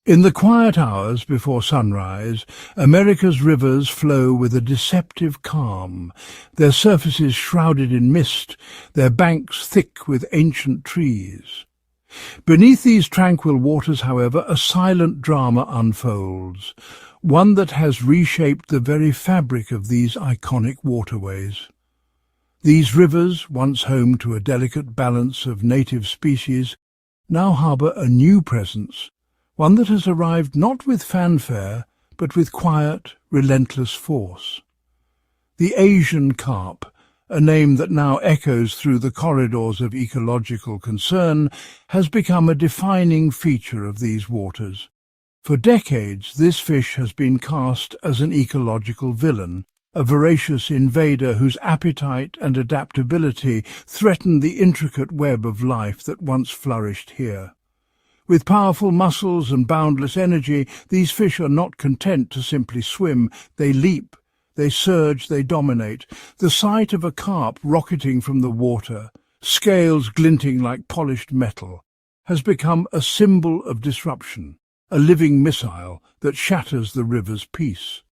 In the quiet hours before sunrise, America's rivers flow with a deceptive calm, their surfaces shrouded in mist, their banks thick with ancient trees. Beneath these tranquil waters, however, a silent drama unfolds, one that has reshaped the very fabric of these iconic waterways. These rivers, once home to a delicate balance of native species, now harbour a new presence, one that has arrived not with fanfare, but with quiet, relentless force. The Asian carp, a name that now echoes through the corridors of ecological concern, has become a defining feature of these waters. For decades, this fish has been cast as an ecological villain, a voracious invader whose appetite and adaptability threaten the intricate web of life that once flourished here. With powerful muscles and boundless energy, these fish are not content to simply swim. They leap, they surge, they dominate. The sight of a carp rocketing from the water, scales glinting like polished metal, has become a symbol of disruption, a living missile that shatters the river's peace.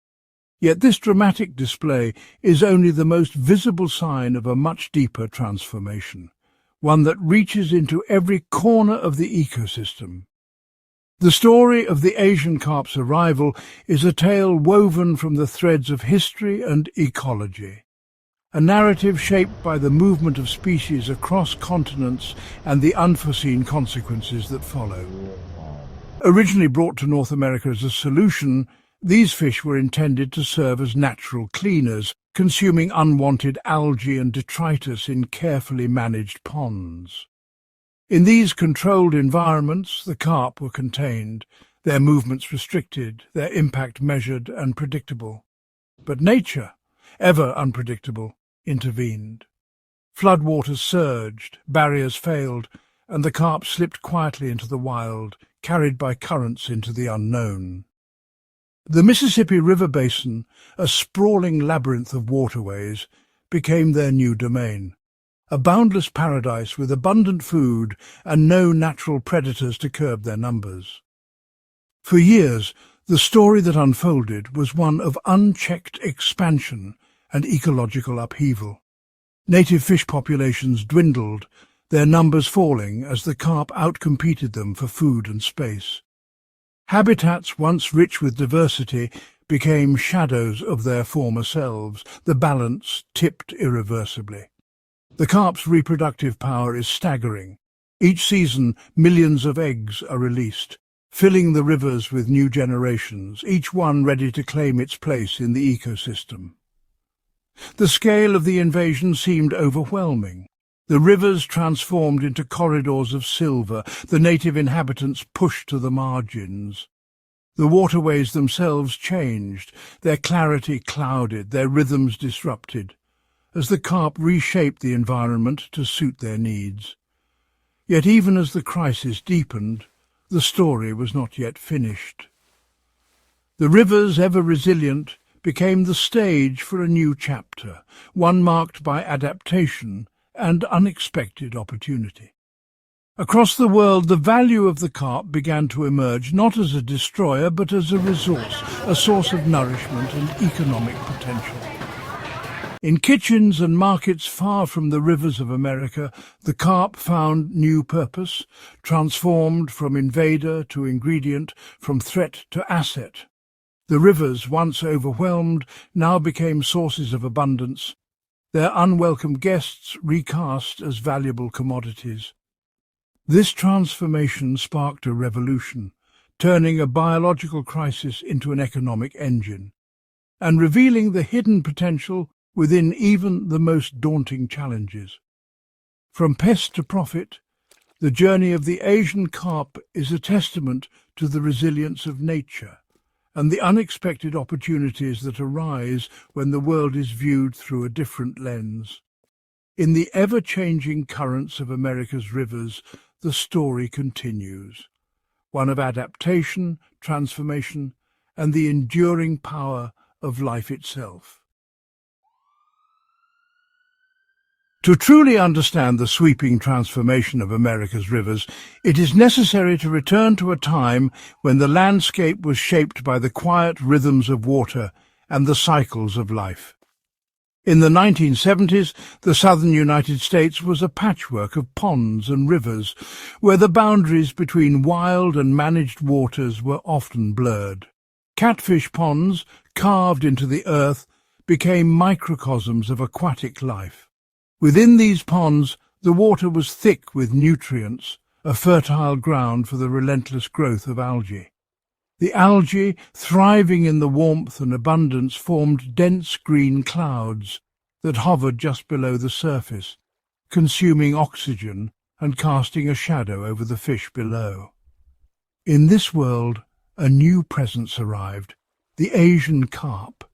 Yet this dramatic display is only the most visible sign of a much deeper transformation, one that reaches into every corner of the ecosystem. The story of the Asian carp's arrival is a tale woven from the threads of history and ecology, a narrative shaped by the movement of species across continents and the unforeseen consequences that follow. Originally brought to North America as a solution, these fish were intended to serve as natural cleaners, consuming unwanted algae and detritus in carefully managed ponds. In these controlled environments, the carp were contained, their movements restricted, their impact measured and predictable. But nature, ever unpredictable, intervened. Floodwaters surged, barriers failed, and the carp slipped quietly into the wild, carried by currents into the unknown. The Mississippi River basin, a sprawling labyrinth of waterways, became their new domain, a boundless paradise with abundant food and no natural predators to curb their numbers. For years, the story that unfolded was one of unchecked expansion and ecological upheaval. Native fish populations dwindled, their numbers falling as the carp outcompeted them for food and space. Habitats once rich with diversity became shadows of their former selves, the balance tipped irreversibly. The carp's reproductive power is staggering. Each season, millions of eggs are released, filling the rivers with new generations, each one ready to claim its place in the ecosystem. The scale of the invasion seemed overwhelming. The rivers transformed into corridors of silver, the native inhabitants pushed to the margins. The waterways themselves changed, their clarity clouded, their rhythms disrupted, as the carp reshaped the environment to suit their needs. Yet even as the crisis deepened, the story was not yet finished. The rivers, ever resilient, became the stage for a new chapter, one marked by adaptation and unexpected opportunity. Across the world, the value of the carp began to emerge not as a destroyer but as a resource, a source of nourishment and economic potential. In kitchens and markets far from the rivers of America, the carp found new purpose, transformed from invader to ingredient, from threat to asset. The rivers, once overwhelmed, now became sources of abundance, their unwelcome guests recast as valuable commodities. This transformation sparked a revolution, turning a biological crisis into an economic engine, and revealing the hidden potential within even the most daunting challenges. From pest to profit, the journey of the Asian carp is a testament to the resilience of nature and the unexpected opportunities that arise when the world is viewed through a different lens. In the ever-changing currents of America's rivers, the story continues, one of adaptation, transformation, and the enduring power of life itself. To truly understand the sweeping transformation of America's rivers, it is necessary to return to a time when the landscape was shaped by the quiet rhythms of water and the cycles of life. In the 1970s, the southern United States was a patchwork of ponds and rivers, where the boundaries between wild and managed waters were often blurred. Catfish ponds, carved into the earth, became microcosms of aquatic life. Within these ponds, the water was thick with nutrients, a fertile ground for the relentless growth of algae. The algae, thriving in the warmth and abundance, formed dense green clouds that hovered just below the surface, consuming oxygen and casting a shadow over the fish below. In this world, a new presence arrived, the Asian carp.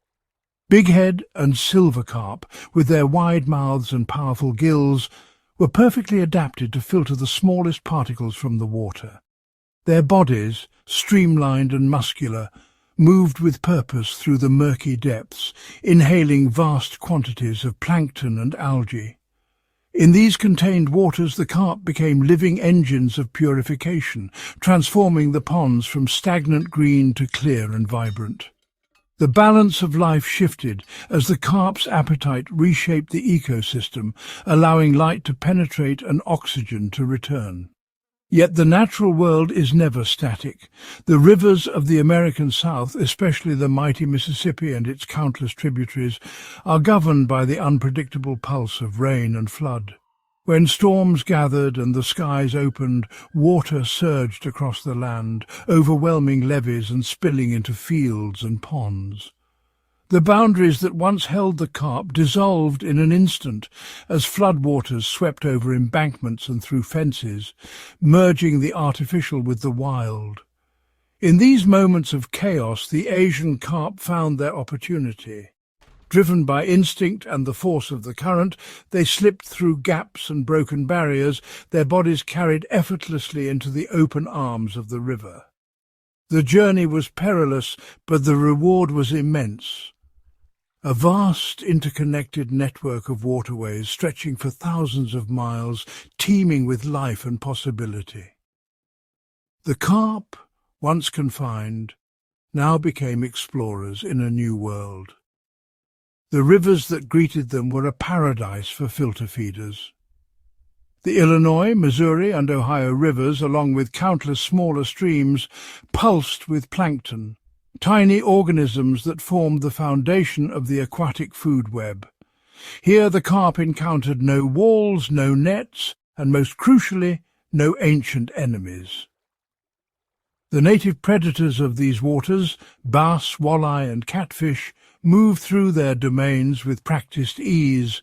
Bighead and silver carp, with their wide mouths and powerful gills, were perfectly adapted to filter the smallest particles from the water. Their bodies, streamlined and muscular, moved with purpose through the murky depths, inhaling vast quantities of plankton and algae. In these contained waters, the carp became living engines of purification, transforming the ponds from stagnant green to clear and vibrant. The balance of life shifted as the carp's appetite reshaped the ecosystem, allowing light to penetrate and oxygen to return. Yet the natural world is never static. The rivers of the American South, especially the mighty Mississippi and its countless tributaries, are governed by the unpredictable pulse of rain and flood. When storms gathered and the skies opened, water surged across the land, overwhelming levees and spilling into fields and ponds. The boundaries that once held the carp dissolved in an instant as floodwaters swept over embankments and through fences, merging the artificial with the wild. In these moments of chaos, the Asian carp found their opportunity. Driven by instinct and the force of the current, they slipped through gaps and broken barriers, their bodies carried effortlessly into the open arms of the river. The journey was perilous, but the reward was immense. A vast interconnected network of waterways stretching for thousands of miles, teeming with life and possibility. The carp, once confined, now became explorers in a new world. The rivers that greeted them were a paradise for filter feeders. The Illinois, Missouri, and Ohio rivers, along with countless smaller streams, pulsed with plankton, tiny organisms that formed the foundation of the aquatic food web. Here the carp encountered no walls, no nets, and most crucially, no ancient enemies. The native predators of these waters, bass, walleye, and catfish, moved through their domains with practiced ease,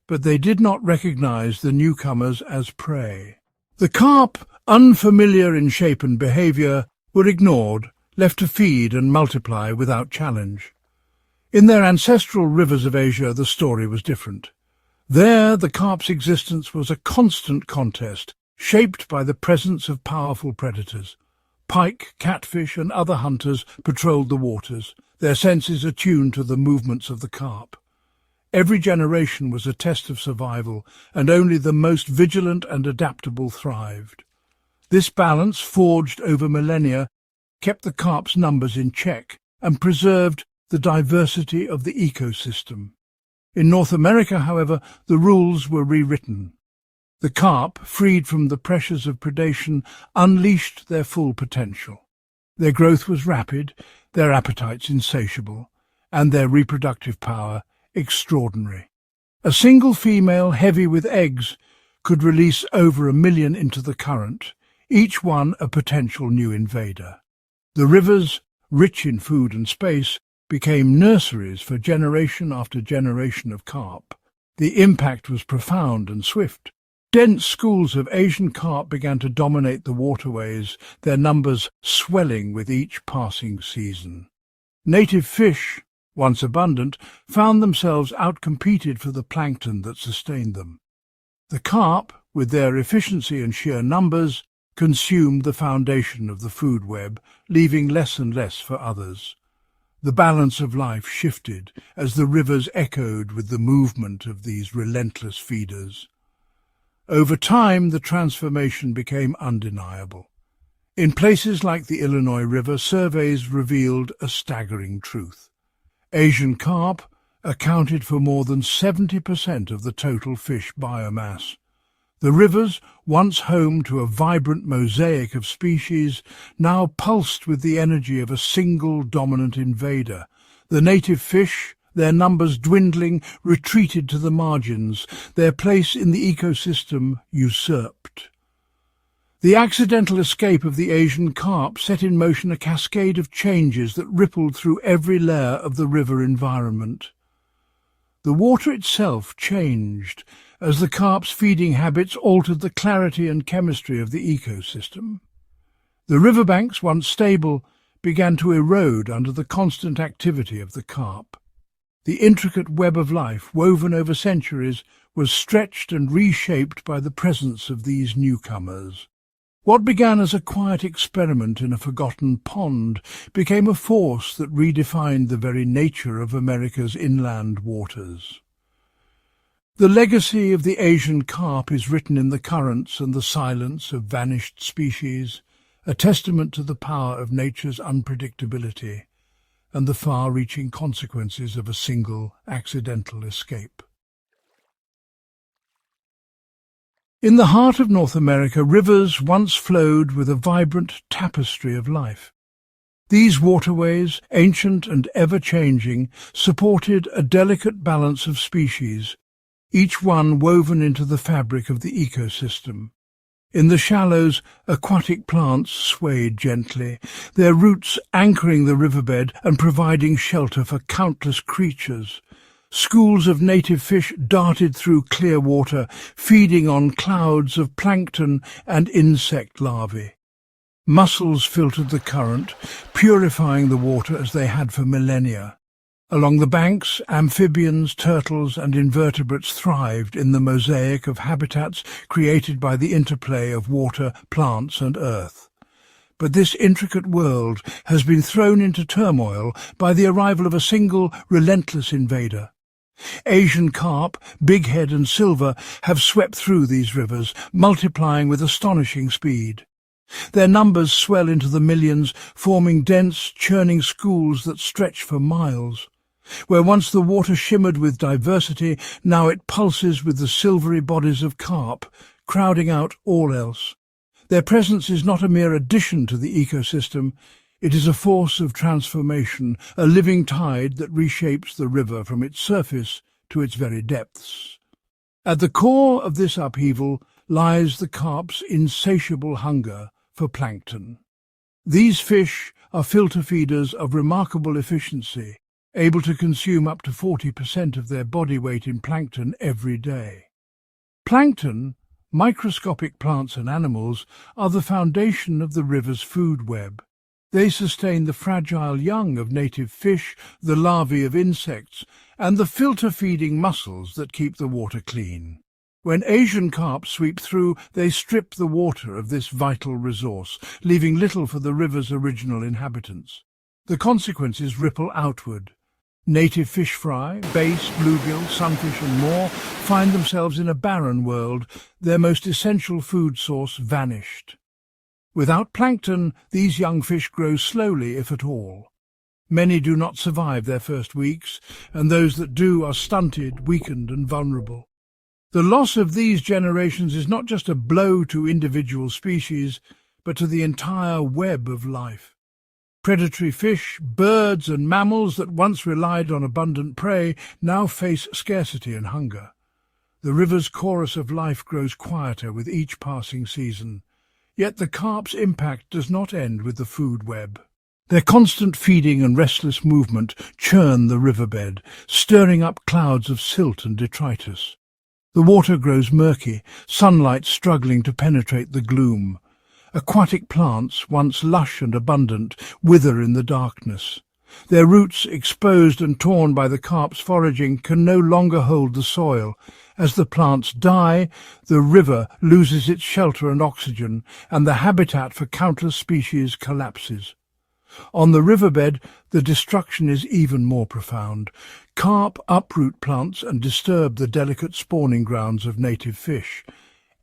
but they did not recognize the newcomers as prey. The carp, unfamiliar in shape and behavior, were ignored, left to feed and multiply without challenge. In their ancestral rivers of Asia, the story was different. There, the carp's existence was a constant contest, shaped by the presence of powerful predators. Pike, catfish, and other hunters patrolled the waters, their senses attuned to the movements of the carp. Every generation was a test of survival, and only the most vigilant and adaptable thrived. This balance, forged over millennia, kept the carp's numbers in check and preserved the diversity of the ecosystem. In North America, however, the rules were rewritten. The carp, freed from the pressures of predation, unleashed their full potential. Their growth was rapid, their appetites insatiable, and their reproductive power extraordinary. A single female, heavy with eggs, could release over 1 million into the current, each one a potential new invader. The rivers, rich in food and space, became nurseries for generation after generation of carp. The impact was profound and swift. Dense schools of Asian carp began to dominate the waterways, their numbers swelling with each passing season. Native fish, once abundant, found themselves outcompeted for the plankton that sustained them. The carp, with their efficiency and sheer numbers, consumed the foundation of the food web, leaving less and less for others. The balance of life shifted as the rivers echoed with the movement of these relentless feeders. Over time, the transformation became undeniable. In places like the Illinois River, surveys revealed a staggering truth. Asian carp accounted for more than 70% of the total fish biomass. The rivers, once home to a vibrant mosaic of species, now pulsed with the energy of a single dominant invader. The native fish, their numbers dwindling, retreated to the margins, their place in the ecosystem usurped. The accidental escape of the Asian carp set in motion a cascade of changes that rippled through every layer of the river environment. The water itself changed as the carp's feeding habits altered the clarity and chemistry of the ecosystem. The riverbanks, once stable, began to erode under the constant activity of the carp. The intricate web of life, woven over centuries, was stretched and reshaped by the presence of these newcomers. What began as a quiet experiment in a forgotten pond became a force that redefined the very nature of America's inland waters. The legacy of the Asian carp is written in the currents and the silence of vanished species, a testament to the power of nature's unpredictability and the far-reaching consequences of a single accidental escape. In the heart of North America, rivers once flowed with a vibrant tapestry of life. These waterways, ancient and ever-changing, supported a delicate balance of species, each one woven into the fabric of the ecosystem. In the shallows, aquatic plants swayed gently, their roots anchoring the riverbed and providing shelter for countless creatures. Schools of native fish darted through clear water, feeding on clouds of plankton and insect larvae. Mussels filtered the current, purifying the water as they had for millennia. Along the banks, amphibians, turtles and invertebrates thrived in the mosaic of habitats created by the interplay of water, plants and earth. But this intricate world has been thrown into turmoil by the arrival of a single, relentless invader. Asian carp, bighead and silver have swept through these rivers, multiplying with astonishing speed. Their numbers swell into the millions, forming dense, churning schools that stretch for miles. Where once the water shimmered with diversity, now it pulses with the silvery bodies of carp, crowding out all else. Their presence is not a mere addition to the ecosystem. It is a force of transformation, a living tide that reshapes the river from its surface to its very depths. At the core of this upheaval lies the carp's insatiable hunger for plankton. These fish are filter feeders of remarkable efficiency, able to consume up to 40% of their body weight in plankton every day. Plankton, microscopic plants and animals, are the foundation of the river's food web. They sustain the fragile young of native fish, the larvae of insects, and the filter-feeding mussels that keep the water clean. When Asian carp sweep through, they strip the water of this vital resource, leaving little for the river's original inhabitants. The consequences ripple outward. Native fish fry, bass, bluegill, sunfish and more find themselves in a barren world, their most essential food source vanished. Without plankton, these young fish grow slowly, if at all. Many do not survive their first weeks, and those that do are stunted, weakened and vulnerable. The loss of these generations is not just a blow to individual species, but to the entire web of life. Predatory fish, birds and mammals that once relied on abundant prey now face scarcity and hunger. The river's chorus of life grows quieter with each passing season. Yet the carp's impact does not end with the food web. Their constant feeding and restless movement churn the riverbed, stirring up clouds of silt and detritus. The water grows murky, sunlight struggling to penetrate the gloom. Aquatic plants, once lush and abundant, wither in the darkness. Their roots, exposed and torn by the carp's foraging, can no longer hold the soil. As the plants die, the river loses its shelter and oxygen, and the habitat for countless species collapses. On the riverbed, the destruction is even more profound. Carp uproot plants and disturb the delicate spawning grounds of native fish.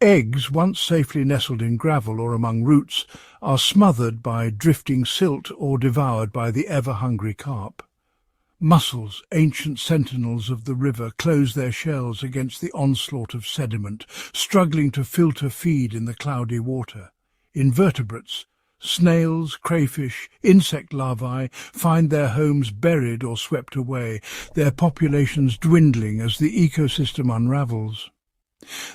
Eggs, once safely nestled in gravel or among roots, are smothered by drifting silt or devoured by the ever-hungry carp. Mussels, ancient sentinels of the river, close their shells against the onslaught of sediment, struggling to filter feed in the cloudy water. Invertebrates, snails, crayfish, insect larvae find their homes buried or swept away, their populations dwindling as the ecosystem unravels.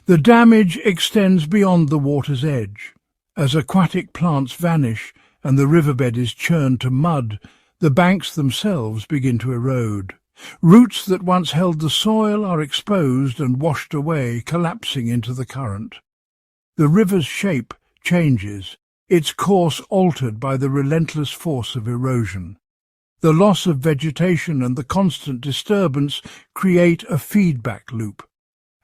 The damage extends beyond the water's edge. As aquatic plants vanish and the riverbed is churned to mud, the banks themselves begin to erode. Roots that once held the soil are exposed and washed away, collapsing into the current. The river's shape changes, its course altered by the relentless force of erosion. The loss of vegetation and the constant disturbance create a feedback loop.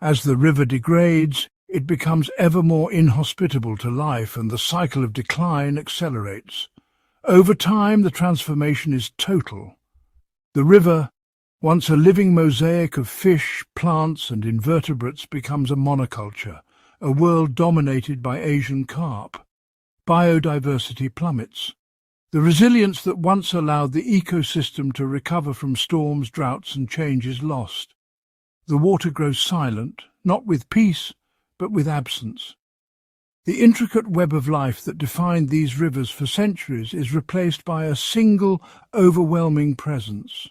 As the river degrades, it becomes ever more inhospitable to life, and the cycle of decline accelerates. Over time, the transformation is total. The river, once a living mosaic of fish, plants and invertebrates, becomes a monoculture, a world dominated by Asian carp. Biodiversity plummets. The resilience that once allowed the ecosystem to recover from storms, droughts and change is lost. The water grows silent, not with peace, but with absence. The intricate web of life that defined these rivers for centuries is replaced by a single, overwhelming presence.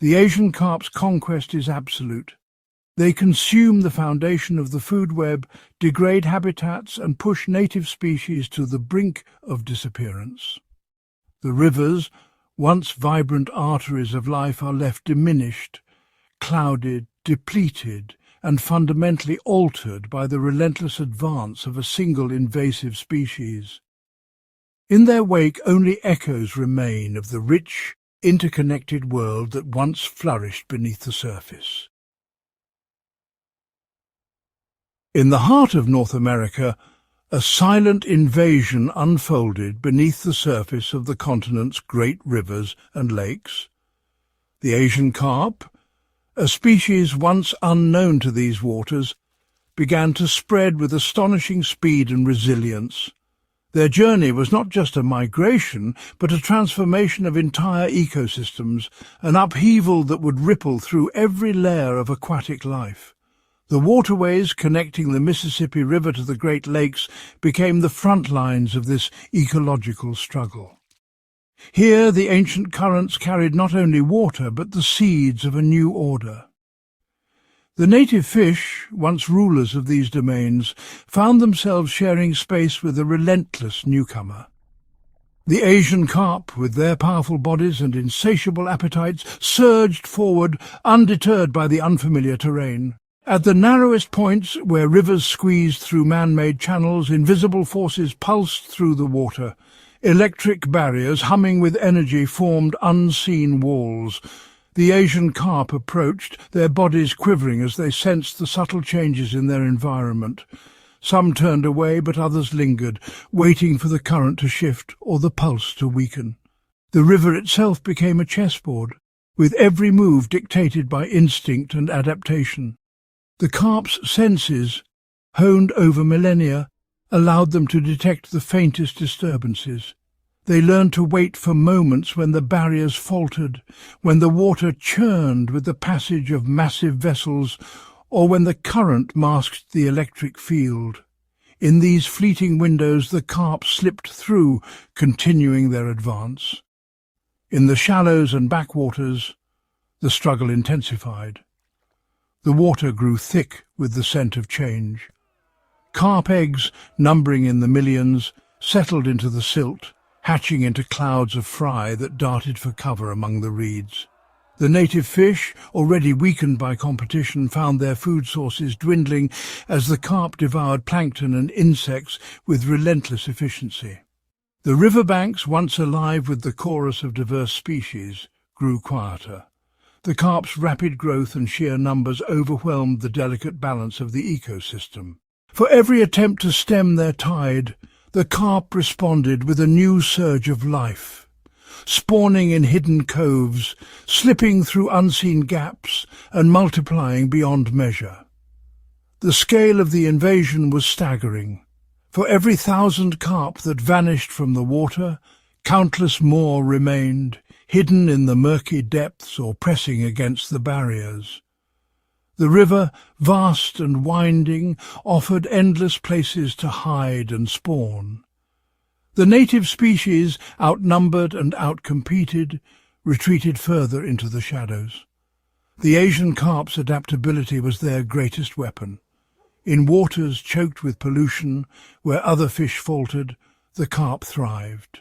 The Asian carp's conquest is absolute. They consume the foundation of the food web, degrade habitats and push native species to the brink of disappearance. The rivers, once vibrant arteries of life, are left diminished, clouded, depleted, and fundamentally altered by the relentless advance of a single invasive species. In their wake, only echoes remain of the rich, interconnected world that once flourished beneath the surface. In the heart of North America, a silent invasion unfolded beneath the surface of the continent's great rivers and lakes. The Asian carp, a species once unknown to these waters, began to spread with astonishing speed and resilience. Their journey was not just a migration, but a transformation of entire ecosystems, an upheaval that would ripple through every layer of aquatic life. The waterways connecting the Mississippi River to the Great Lakes became the front lines of this ecological struggle. Here the ancient currents carried not only water, but the seeds of a new order. The native fish, once rulers of these domains, found themselves sharing space with a relentless newcomer. The Asian carp, with their powerful bodies and insatiable appetites, surged forward, undeterred by the unfamiliar terrain. At the narrowest points, where rivers squeezed through man-made channels, invisible forces pulsed through the water. Electric barriers, humming with energy, formed unseen walls. The Asian carp approached, their bodies quivering as they sensed the subtle changes in their environment. Some turned away, but others lingered, waiting for the current to shift or the pulse to weaken. The river itself became a chessboard, with every move dictated by instinct and adaptation. The carp's senses, honed over millennia, allowed them to detect the faintest disturbances. They learned to wait for moments when the barriers faltered, when the water churned with the passage of massive vessels, or when the current masked the electric field. In these fleeting windows the carp slipped through, continuing their advance. In the shallows and backwaters, the struggle intensified. The water grew thick with the scent of change. Carp eggs, numbering in the millions, settled into the silt, hatching into clouds of fry that darted for cover among the reeds. The native fish, already weakened by competition, found their food sources dwindling as the carp devoured plankton and insects with relentless efficiency. The riverbanks, once alive with the chorus of diverse species, grew quieter. The carp's rapid growth and sheer numbers overwhelmed the delicate balance of the ecosystem. For every attempt to stem their tide, the carp responded with a new surge of life. spawning in hidden coves, slipping through unseen gaps, and multiplying beyond measure. The scale of the invasion was staggering. For every 1,000 carp that vanished from the water, countless more remained, hidden in the murky depths or pressing against the barriers. The river, vast and winding, offered endless places to hide and spawn. The native species, outnumbered and outcompeted, retreated further into the shadows. The Asian carp's adaptability was their greatest weapon. In waters choked with pollution, where other fish faltered, the carp thrived.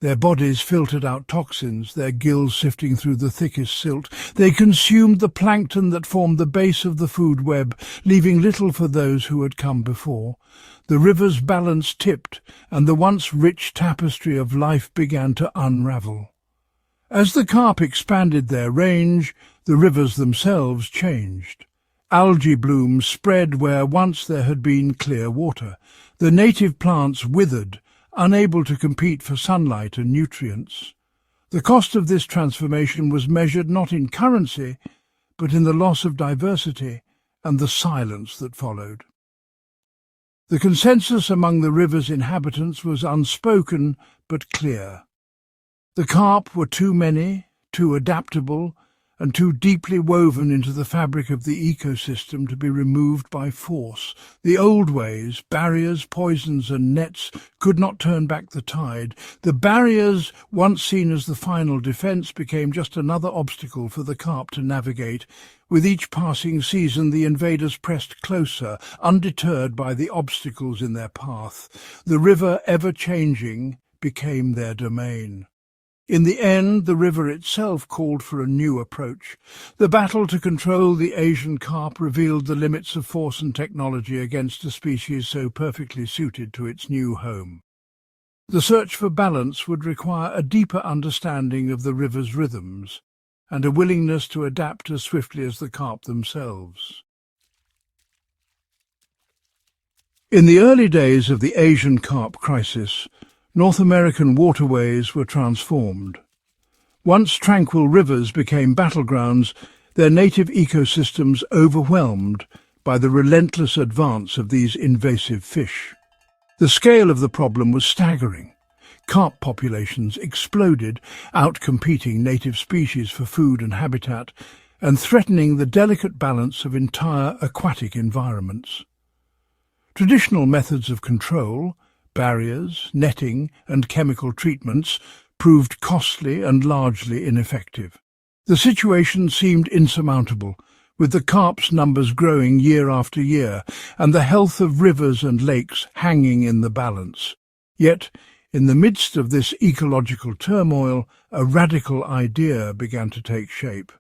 Their bodies filtered out toxins, their gills sifting through the thickest silt. They consumed the plankton that formed the base of the food web, leaving little for those who had come before. The river's balance tipped, and the once rich tapestry of life began to unravel. As the carp expanded their range, the rivers themselves changed. Algae blooms spread where once there had been clear water. The native plants withered, unable to compete for sunlight and nutrients. The cost of this transformation was measured not in currency, but in the loss of diversity and the silence that followed. The consensus among the river's inhabitants was unspoken but clear. The carp were too many, too adaptable, and too deeply woven into the fabric of the ecosystem to be removed by force. The old ways, barriers, poisons and nets, could not turn back the tide. The barriers, once seen as the final defence, became just another obstacle for the carp to navigate. With each passing season, the invaders pressed closer, undeterred by the obstacles in their path. The river, ever-changing, became their domain. In the end, the river itself called for a new approach. The battle to control the Asian carp revealed the limits of force and technology against a species so perfectly suited to its new home. The search for balance would require a deeper understanding of the river's rhythms and a willingness to adapt as swiftly as the carp themselves. In the early days of the Asian carp crisis, North American waterways were transformed. Once tranquil rivers became battlegrounds, their native ecosystems overwhelmed by the relentless advance of these invasive fish. The scale of the problem was staggering. Carp populations exploded, outcompeting native species for food and habitat, and threatening the delicate balance of entire aquatic environments. Traditional methods of control, barriers, netting, and chemical treatments proved costly and largely ineffective. The situation seemed insurmountable, with the carp's numbers growing year after year, and the health of rivers and lakes hanging in the balance. Yet, in the midst of this ecological turmoil, a radical idea began to take shape.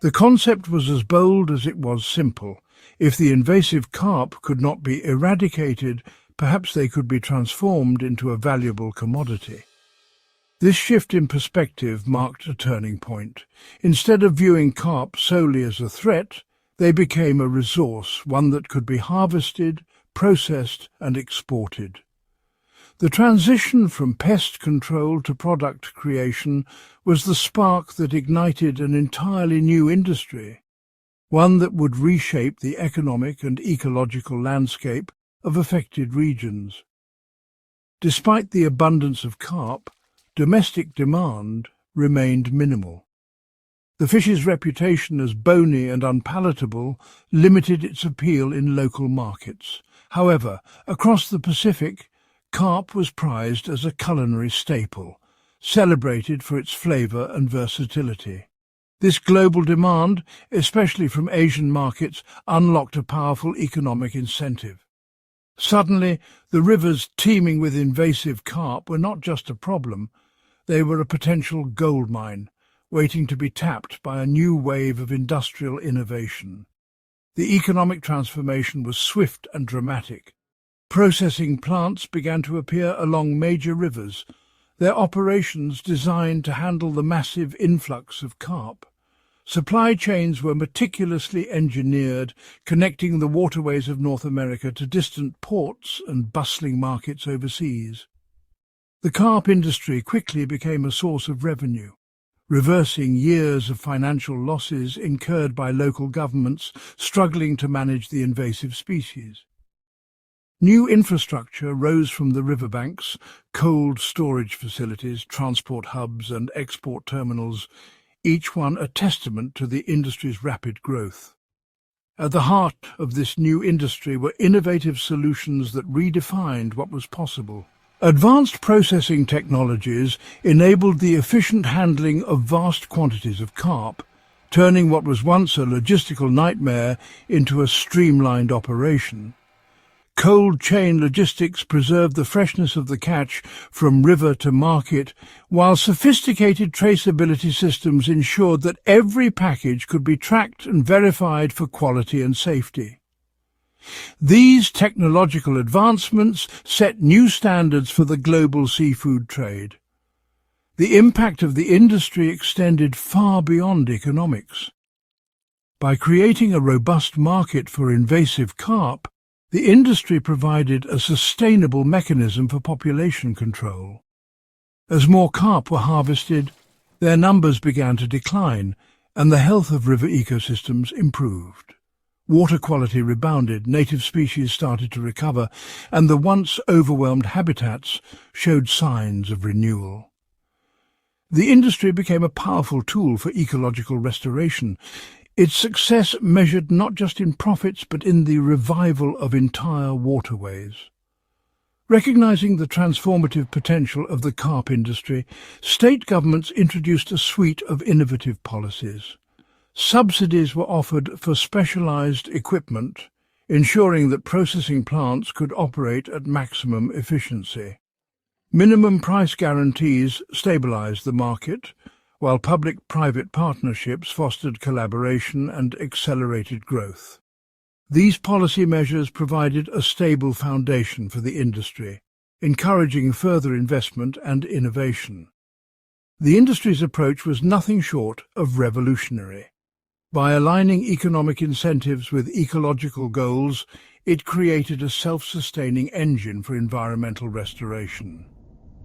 The concept was as bold as it was simple. If the invasive carp could not be eradicated, perhaps they could be transformed into a valuable commodity. This shift in perspective marked a turning point. Instead of viewing carp solely as a threat, they became a resource, one that could be harvested, processed and exported. The transition from pest control to product creation was the spark that ignited an entirely new industry, one that would reshape the economic and ecological landscape of affected regions. Despite the abundance of carp, domestic demand remained minimal. The fish's reputation as bony and unpalatable limited its appeal in local markets. However, across the Pacific, carp was prized as a culinary staple, celebrated for its flavour and versatility. This global demand, especially from Asian markets, unlocked a powerful economic incentive. Suddenly, the rivers teeming with invasive carp were not just a problem, they were a potential goldmine, waiting to be tapped by a new wave of industrial innovation. The economic transformation was swift and dramatic. Processing plants began to appear along major rivers, their operations designed to handle the massive influx of carp. Supply chains were meticulously engineered, connecting the waterways of North America to distant ports and bustling markets overseas. The carp industry quickly became a source of revenue, reversing years of financial losses incurred by local governments struggling to manage the invasive species. New infrastructure rose from the riverbanks, cold storage facilities, transport hubs and export terminals, each one a testament to the industry's rapid growth. At the heart of this new industry were innovative solutions that redefined what was possible. Advanced processing technologies enabled the efficient handling of vast quantities of carp, turning what was once a logistical nightmare into a streamlined operation. Cold chain logistics preserved the freshness of the catch from river to market, while sophisticated traceability systems ensured that every package could be tracked and verified for quality and safety. These technological advancements set new standards for the global seafood trade. The impact of the industry extended far beyond economics. By creating a robust market for invasive carp, the industry provided a sustainable mechanism for population control. As more carp were harvested, their numbers began to decline, and the health of river ecosystems improved. Water quality rebounded, native species started to recover, and the once overwhelmed habitats showed signs of renewal. The industry became a powerful tool for ecological restoration. Its success measured not just in profits but in the revival of entire waterways. Recognizing the transformative potential of the carp industry, state governments introduced a suite of innovative policies. Subsidies were offered for specialized equipment, ensuring that processing plants could operate at maximum efficiency. Minimum price guarantees stabilized the market, while public-private partnerships fostered collaboration and accelerated growth. These policy measures provided a stable foundation for the industry, encouraging further investment and innovation. The industry's approach was nothing short of revolutionary. By aligning economic incentives with ecological goals, it created a self-sustaining engine for environmental restoration.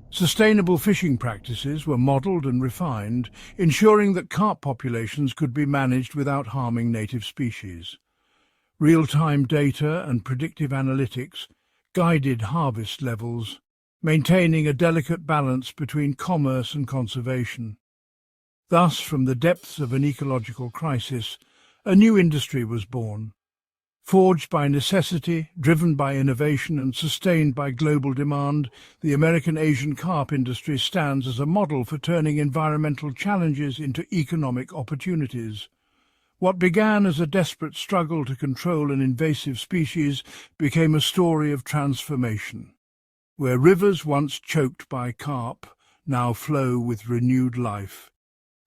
Sustainable fishing practices were modelled and refined, ensuring that carp populations could be managed without harming native species. Real-time data and predictive analytics guided harvest levels, maintaining a delicate balance between commerce and conservation. Thus, from the depths of an ecological crisis, a new industry was born. Forged by necessity, driven by innovation and sustained by global demand, the American Asian carp industry stands as a model for turning environmental challenges into economic opportunities. What began as a desperate struggle to control an invasive species became a story of transformation, where rivers once choked by carp now flow with renewed life.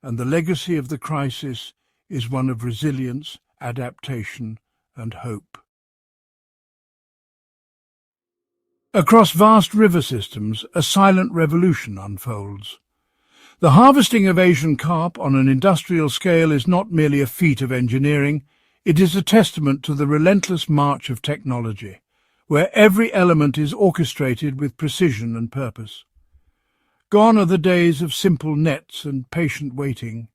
And the legacy of the crisis is one of resilience, adaptation, and hope. Across vast river systems, a silent revolution unfolds. The harvesting of Asian carp on an industrial scale is not merely a feat of engineering, it is a testament to the relentless march of technology, where every element is orchestrated with precision and purpose. Gone are the days of simple nets and patient waiting.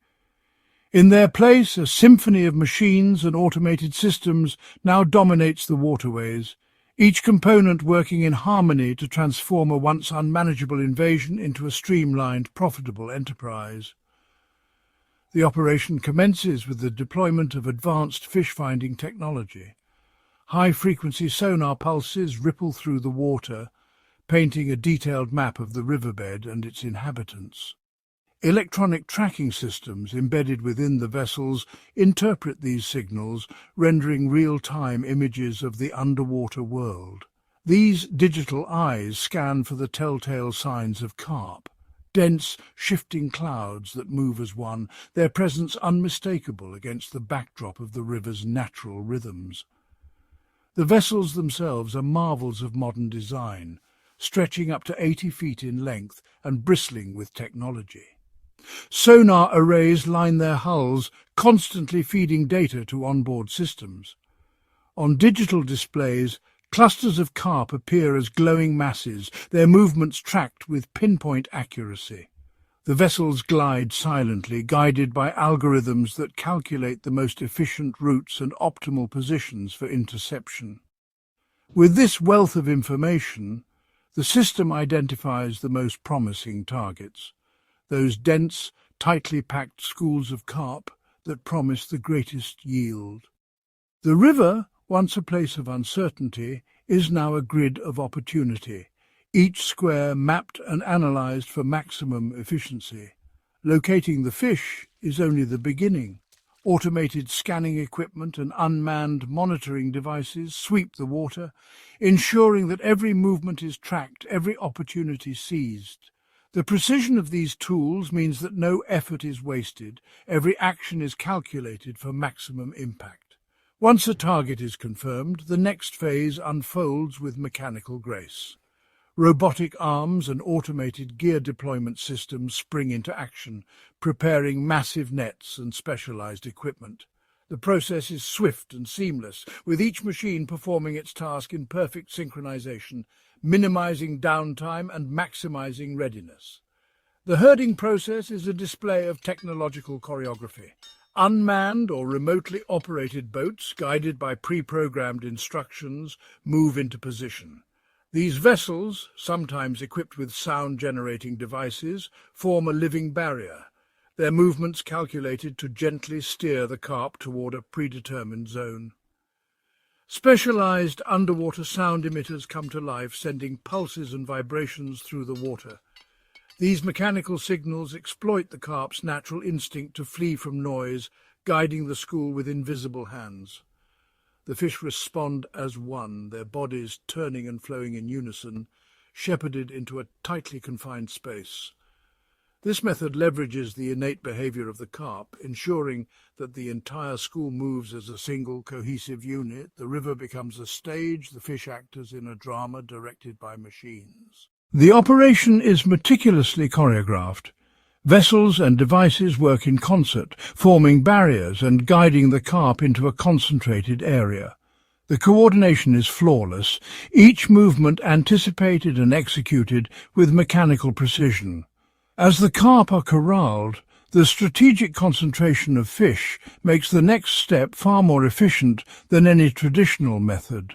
In their place, a symphony of machines and automated systems now dominates the waterways, each component working in harmony to transform a once unmanageable invasion into a streamlined, profitable enterprise. The operation commences with the deployment of advanced fish-finding technology. High-frequency sonar pulses ripple through the water, painting a detailed map of the riverbed and its inhabitants. Electronic tracking systems embedded within the vessels interpret these signals, rendering real-time images of the underwater world. These digital eyes scan for the telltale signs of carp, dense, shifting clouds that move as one, their presence unmistakable against the backdrop of the river's natural rhythms. The vessels themselves are marvels of modern design, stretching up to 80 feet in length and bristling with technology. Sonar arrays line their hulls, constantly feeding data to onboard systems. On digital displays, Clusters of carp appear as glowing masses, their movements tracked with pinpoint accuracy. The vessels glide silently, guided by algorithms that calculate the most efficient routes and optimal positions for interception. With this wealth of information, the system identifies the most promising targets, those dense, tightly packed schools of carp that promise the greatest yield. The river, once a place of uncertainty, is now a grid of opportunity, each square mapped and analysed for maximum efficiency. Locating the fish is only the beginning. Automated scanning equipment and unmanned monitoring devices sweep the water, ensuring that every movement is tracked, every opportunity seized. The precision of these tools means that no effort is wasted, every action is calculated for maximum impact. Once a target is confirmed, the next phase unfolds with mechanical grace. Robotic arms and automated gear deployment systems spring into action, preparing massive nets and specialized equipment. The process is swift and seamless, with each machine performing its task in perfect synchronization, minimizing downtime and maximizing readiness. The herding process is a display of technological choreography. Unmanned or remotely operated boats, guided by pre-programmed instructions, move into position. These vessels, sometimes equipped with sound-generating devices, form a living barrier, their movements calculated to gently steer the carp toward a predetermined zone. Specialized underwater sound emitters come to life, sending pulses and vibrations through the water. These mechanical signals exploit the carp's natural instinct to flee from noise, guiding the school with invisible hands. The fish respond as one, their bodies turning and flowing in unison, shepherded into a tightly confined space. This method leverages the innate behavior of the carp, ensuring that the entire school moves as a single, cohesive unit. The river becomes a stage, the fish actors in a drama directed by machines. The operation is meticulously choreographed. Vessels and devices work in concert, forming barriers and guiding the carp into a concentrated area. The coordination is flawless, each movement anticipated and executed with mechanical precision. As the carp are corralled, the strategic concentration of fish makes the next step far more efficient than any traditional method.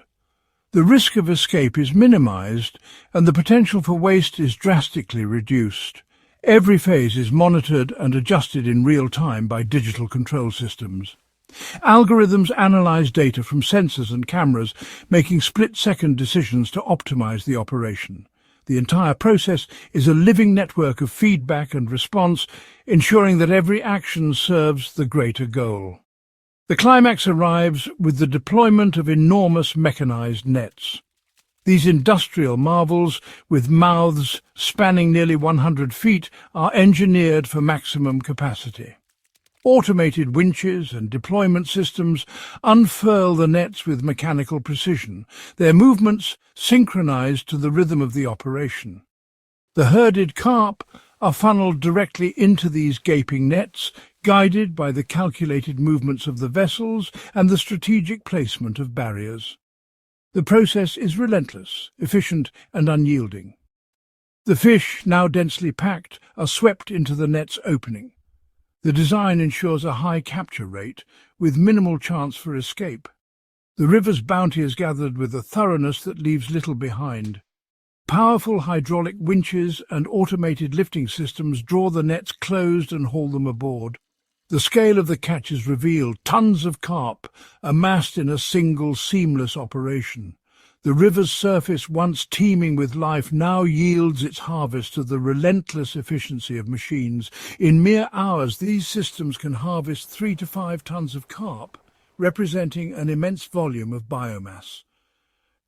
The risk of escape is minimized, and the potential for waste is drastically reduced. Every phase is monitored and adjusted in real time by digital control systems. Algorithms analyze data from sensors and cameras, making split-second decisions to optimize the operation. The entire process is a living network of feedback and response, ensuring that every action serves the greater goal. The climax arrives with the deployment of enormous mechanized nets. These industrial marvels, with mouths spanning nearly 100 feet, are engineered for maximum capacity. Automated winches and deployment systems unfurl the nets with mechanical precision, their movements synchronized to the rhythm of the operation. The herded carp are funneled directly into these gaping nets, guided by the calculated movements of the vessels and the strategic placement of barriers. The process is relentless, efficient and unyielding. The fish, now densely packed, are swept into the net's opening. The design ensures a high capture rate, with minimal chance for escape. The river's bounty is gathered with a thoroughness that leaves little behind. Powerful hydraulic winches and automated lifting systems draw the nets closed and haul them aboard. The scale of the catch is revealed, tons of carp, amassed in a single, seamless operation. The river's surface, once teeming with life, now yields its harvest to the relentless efficiency of machines. In mere hours, these systems can harvest 3 to 5 tons of carp, representing an immense volume of biomass.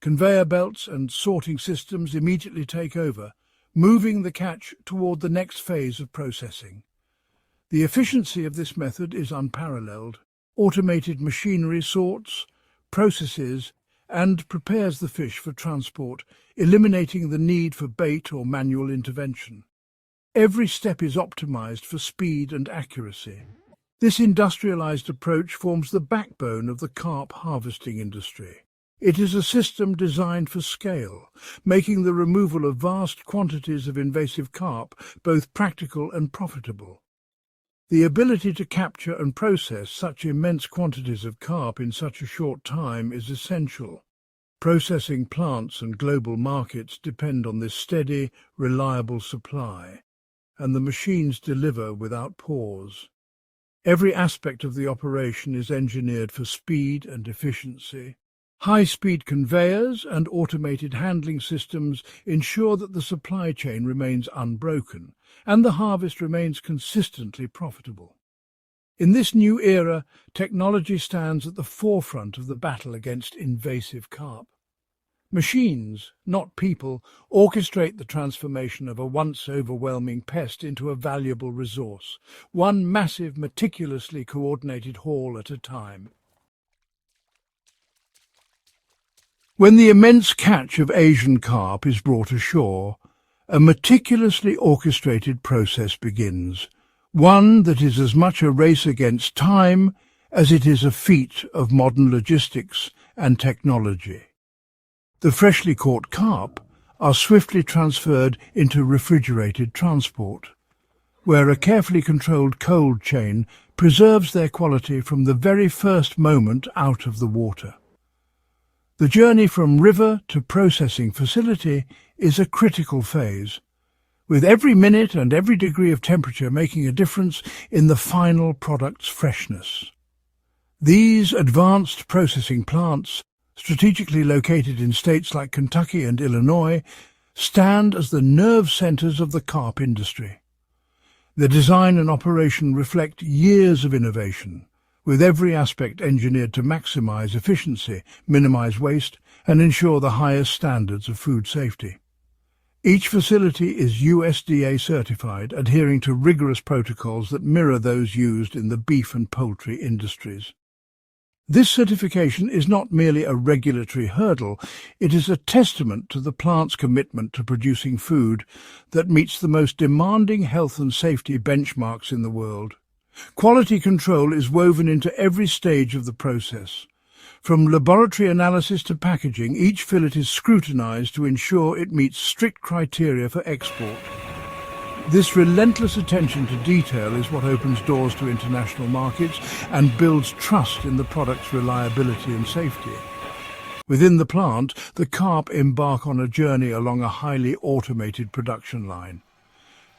Conveyor belts and sorting systems immediately take over, moving the catch toward the next phase of processing. The efficiency of this method is unparalleled. Automated machinery sorts, processes, and prepares the fish for transport, eliminating the need for bait or manual intervention. Every step is optimized for speed and accuracy. This industrialized approach forms the backbone of the carp harvesting industry. It is a system designed for scale, making the removal of vast quantities of invasive carp both practical and profitable. The ability to capture and process such immense quantities of carp in such a short time is essential. Processing plants and global markets depend on this steady, reliable supply, and the machines deliver without pause. Every aspect of the operation is engineered for speed and efficiency. High-speed conveyors and automated handling systems ensure that the supply chain remains unbroken and the harvest remains consistently profitable. In this new era, technology stands at the forefront of the battle against invasive carp. Machines, not people, orchestrate the transformation of a once overwhelming pest into a valuable resource, one massive, meticulously coordinated haul at a time. When the immense catch of Asian carp is brought ashore, a meticulously orchestrated process begins, one that is as much a race against time as it is a feat of modern logistics and technology. The freshly caught carp are swiftly transferred into refrigerated transport, where a carefully controlled cold chain preserves their quality from the very first moment out of the water. The journey from river to processing facility is a critical phase, with every minute and every degree of temperature making a difference in the final product's freshness. These advanced processing plants, strategically located in states like Kentucky and Illinois, stand as the nerve centers of the carp industry. Their design and operation reflect years of innovation, with every aspect engineered to maximize efficiency, minimize waste, and ensure the highest standards of food safety. Each facility is USDA certified, adhering to rigorous protocols that mirror those used in the beef and poultry industries. This certification is not merely a regulatory hurdle, it is a testament to the plant's commitment to producing food that meets the most demanding health and safety benchmarks in the world. Quality control is woven into every stage of the process. From laboratory analysis to packaging, each fillet is scrutinized to ensure it meets strict criteria for export. This relentless attention to detail is what opens doors to international markets and builds trust in the product's reliability and safety. Within the plant, the carp embark on a journey along a highly automated production line.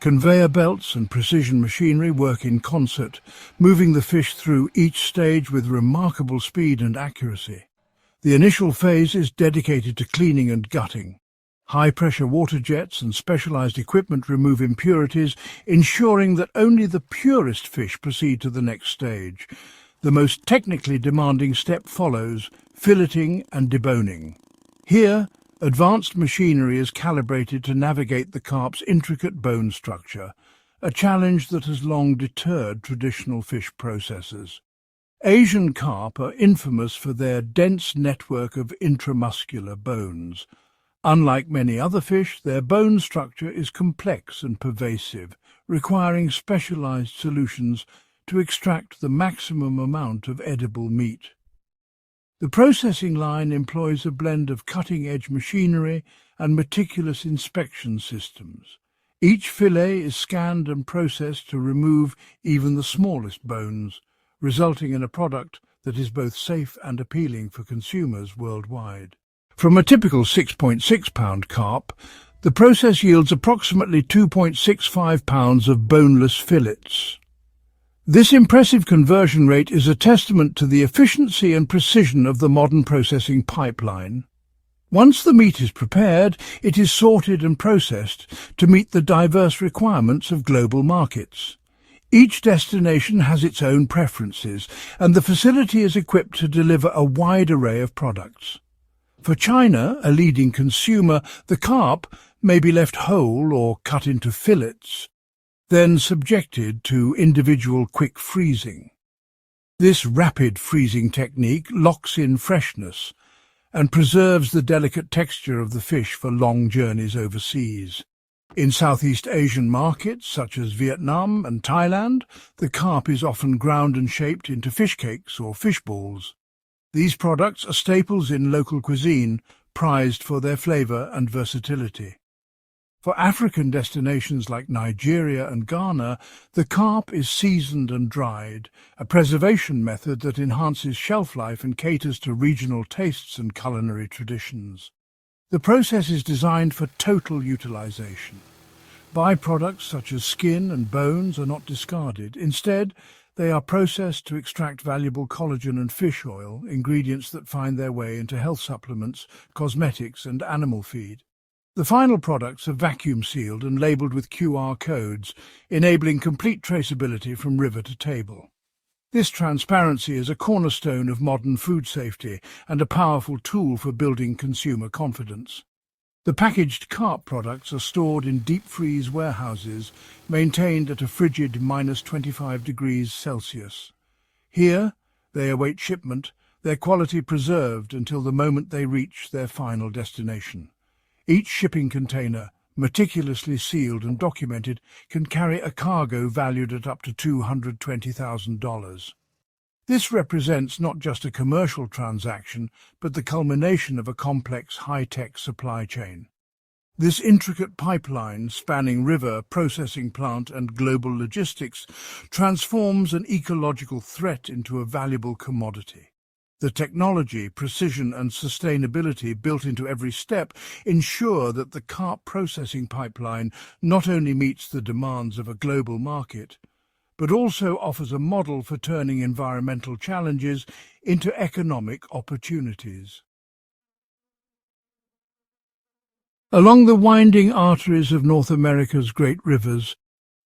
Conveyor belts and precision machinery work in concert, moving the fish through each stage with remarkable speed and accuracy. The initial phase is dedicated to cleaning and gutting. High-pressure water jets and specialized equipment remove impurities, ensuring that only the purest fish proceed to the next stage. The most technically demanding step follows, filleting and deboning. Here, advanced machinery is calibrated to navigate the carp's intricate bone structure, a challenge that has long deterred traditional fish processors. Asian carp are infamous for their dense network of intramuscular bones. Unlike many other fish, their bone structure is complex and pervasive, requiring specialized solutions to extract the maximum amount of edible meat. The processing line employs a blend of cutting-edge machinery and meticulous inspection systems. Each fillet is scanned and processed to remove even the smallest bones, resulting in a product that is both safe and appealing for consumers worldwide. From a typical 6.6-pound carp, the process yields approximately 2.65 pounds of boneless fillets. This impressive conversion rate is a testament to the efficiency and precision of the modern processing pipeline. Once the meat is prepared, it is sorted and processed to meet the diverse requirements of global markets. Each destination has its own preferences, and the facility is equipped to deliver a wide array of products. For China, a leading consumer, the carp may be left whole or cut into fillets, then subjected to individual quick freezing. This rapid freezing technique locks in freshness and preserves the delicate texture of the fish for long journeys overseas. In Southeast Asian markets, such as Vietnam and Thailand, the carp is often ground and shaped into fish cakes or fish balls. These products are staples in local cuisine, prized for their flavor and versatility. For African destinations like Nigeria and Ghana, the carp is seasoned and dried, a preservation method that enhances shelf life and caters to regional tastes and culinary traditions. The process is designed for total utilization. Byproducts such as skin and bones are not discarded. Instead, they are processed to extract valuable collagen and fish oil, ingredients that find their way into health supplements, cosmetics, and animal feed. The final products are vacuum-sealed and labelled with QR codes, enabling complete traceability from river to table. This transparency is a cornerstone of modern food safety and a powerful tool for building consumer confidence. The packaged carp products are stored in deep-freeze warehouses, maintained at a frigid -25 degrees Celsius. Here, they await shipment, their quality preserved until the moment they reach their final destination. Each shipping container, meticulously sealed and documented, can carry a cargo valued at up to $220,000. This represents not just a commercial transaction, but the culmination of a complex high-tech supply chain. This intricate pipeline, spanning river, processing plant, and global logistics, transforms an ecological threat into a valuable commodity. The technology, precision, and sustainability built into every step ensure that the carp processing pipeline not only meets the demands of a global market, but also offers a model for turning environmental challenges into economic opportunities. Along the winding arteries of North America's great rivers,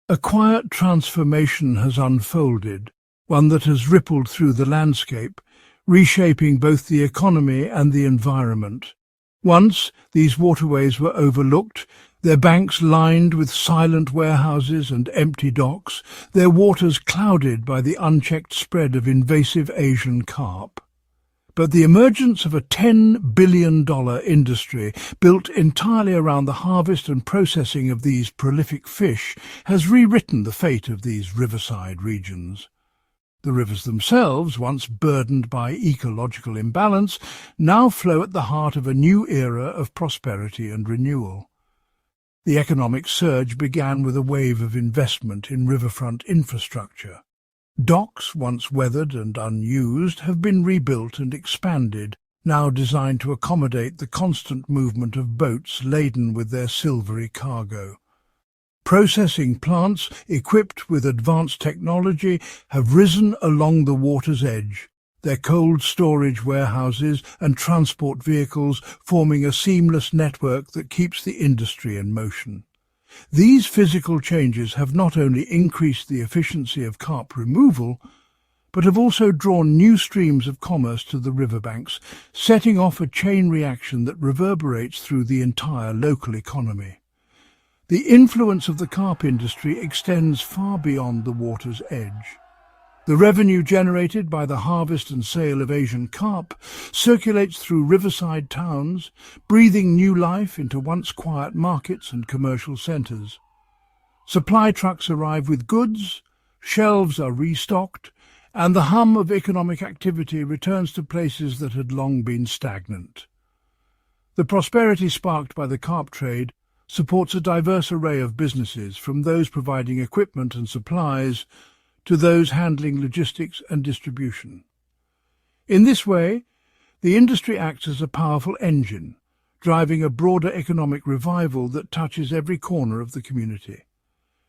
a quiet transformation has unfolded, one that has rippled through the landscape, reshaping both the economy and the environment. Once, these waterways were overlooked, their banks lined with silent warehouses and empty docks, their waters clouded by the unchecked spread of invasive Asian carp. But the emergence of a $10 billion industry built entirely around the harvest and processing of these prolific fish has rewritten the fate of these riverside regions. The rivers themselves, once burdened by ecological imbalance, now flow at the heart of a new era of prosperity and renewal. The economic surge began with a wave of investment in riverfront infrastructure. Docks, once weathered and unused, have been rebuilt and expanded, now designed to accommodate the constant movement of boats laden with their silvery cargo. Processing plants, equipped with advanced technology, have risen along the water's edge, their cold storage warehouses and transport vehicles forming a seamless network that keeps the industry in motion. These physical changes have not only increased the efficiency of carp removal, but have also drawn new streams of commerce to the riverbanks, setting off a chain reaction that reverberates through the entire local economy. The influence of the carp industry extends far beyond the water's edge. The revenue generated by the harvest and sale of Asian carp circulates through riverside towns, breathing new life into once quiet markets and commercial centres. Supply trucks arrive with goods, shelves are restocked, and the hum of economic activity returns to places that had long been stagnant. The prosperity sparked by the carp trade supports a diverse array of businesses, from those providing equipment and supplies to those handling logistics and distribution. In this way, the industry acts as a powerful engine, driving a broader economic revival that touches every corner of the community.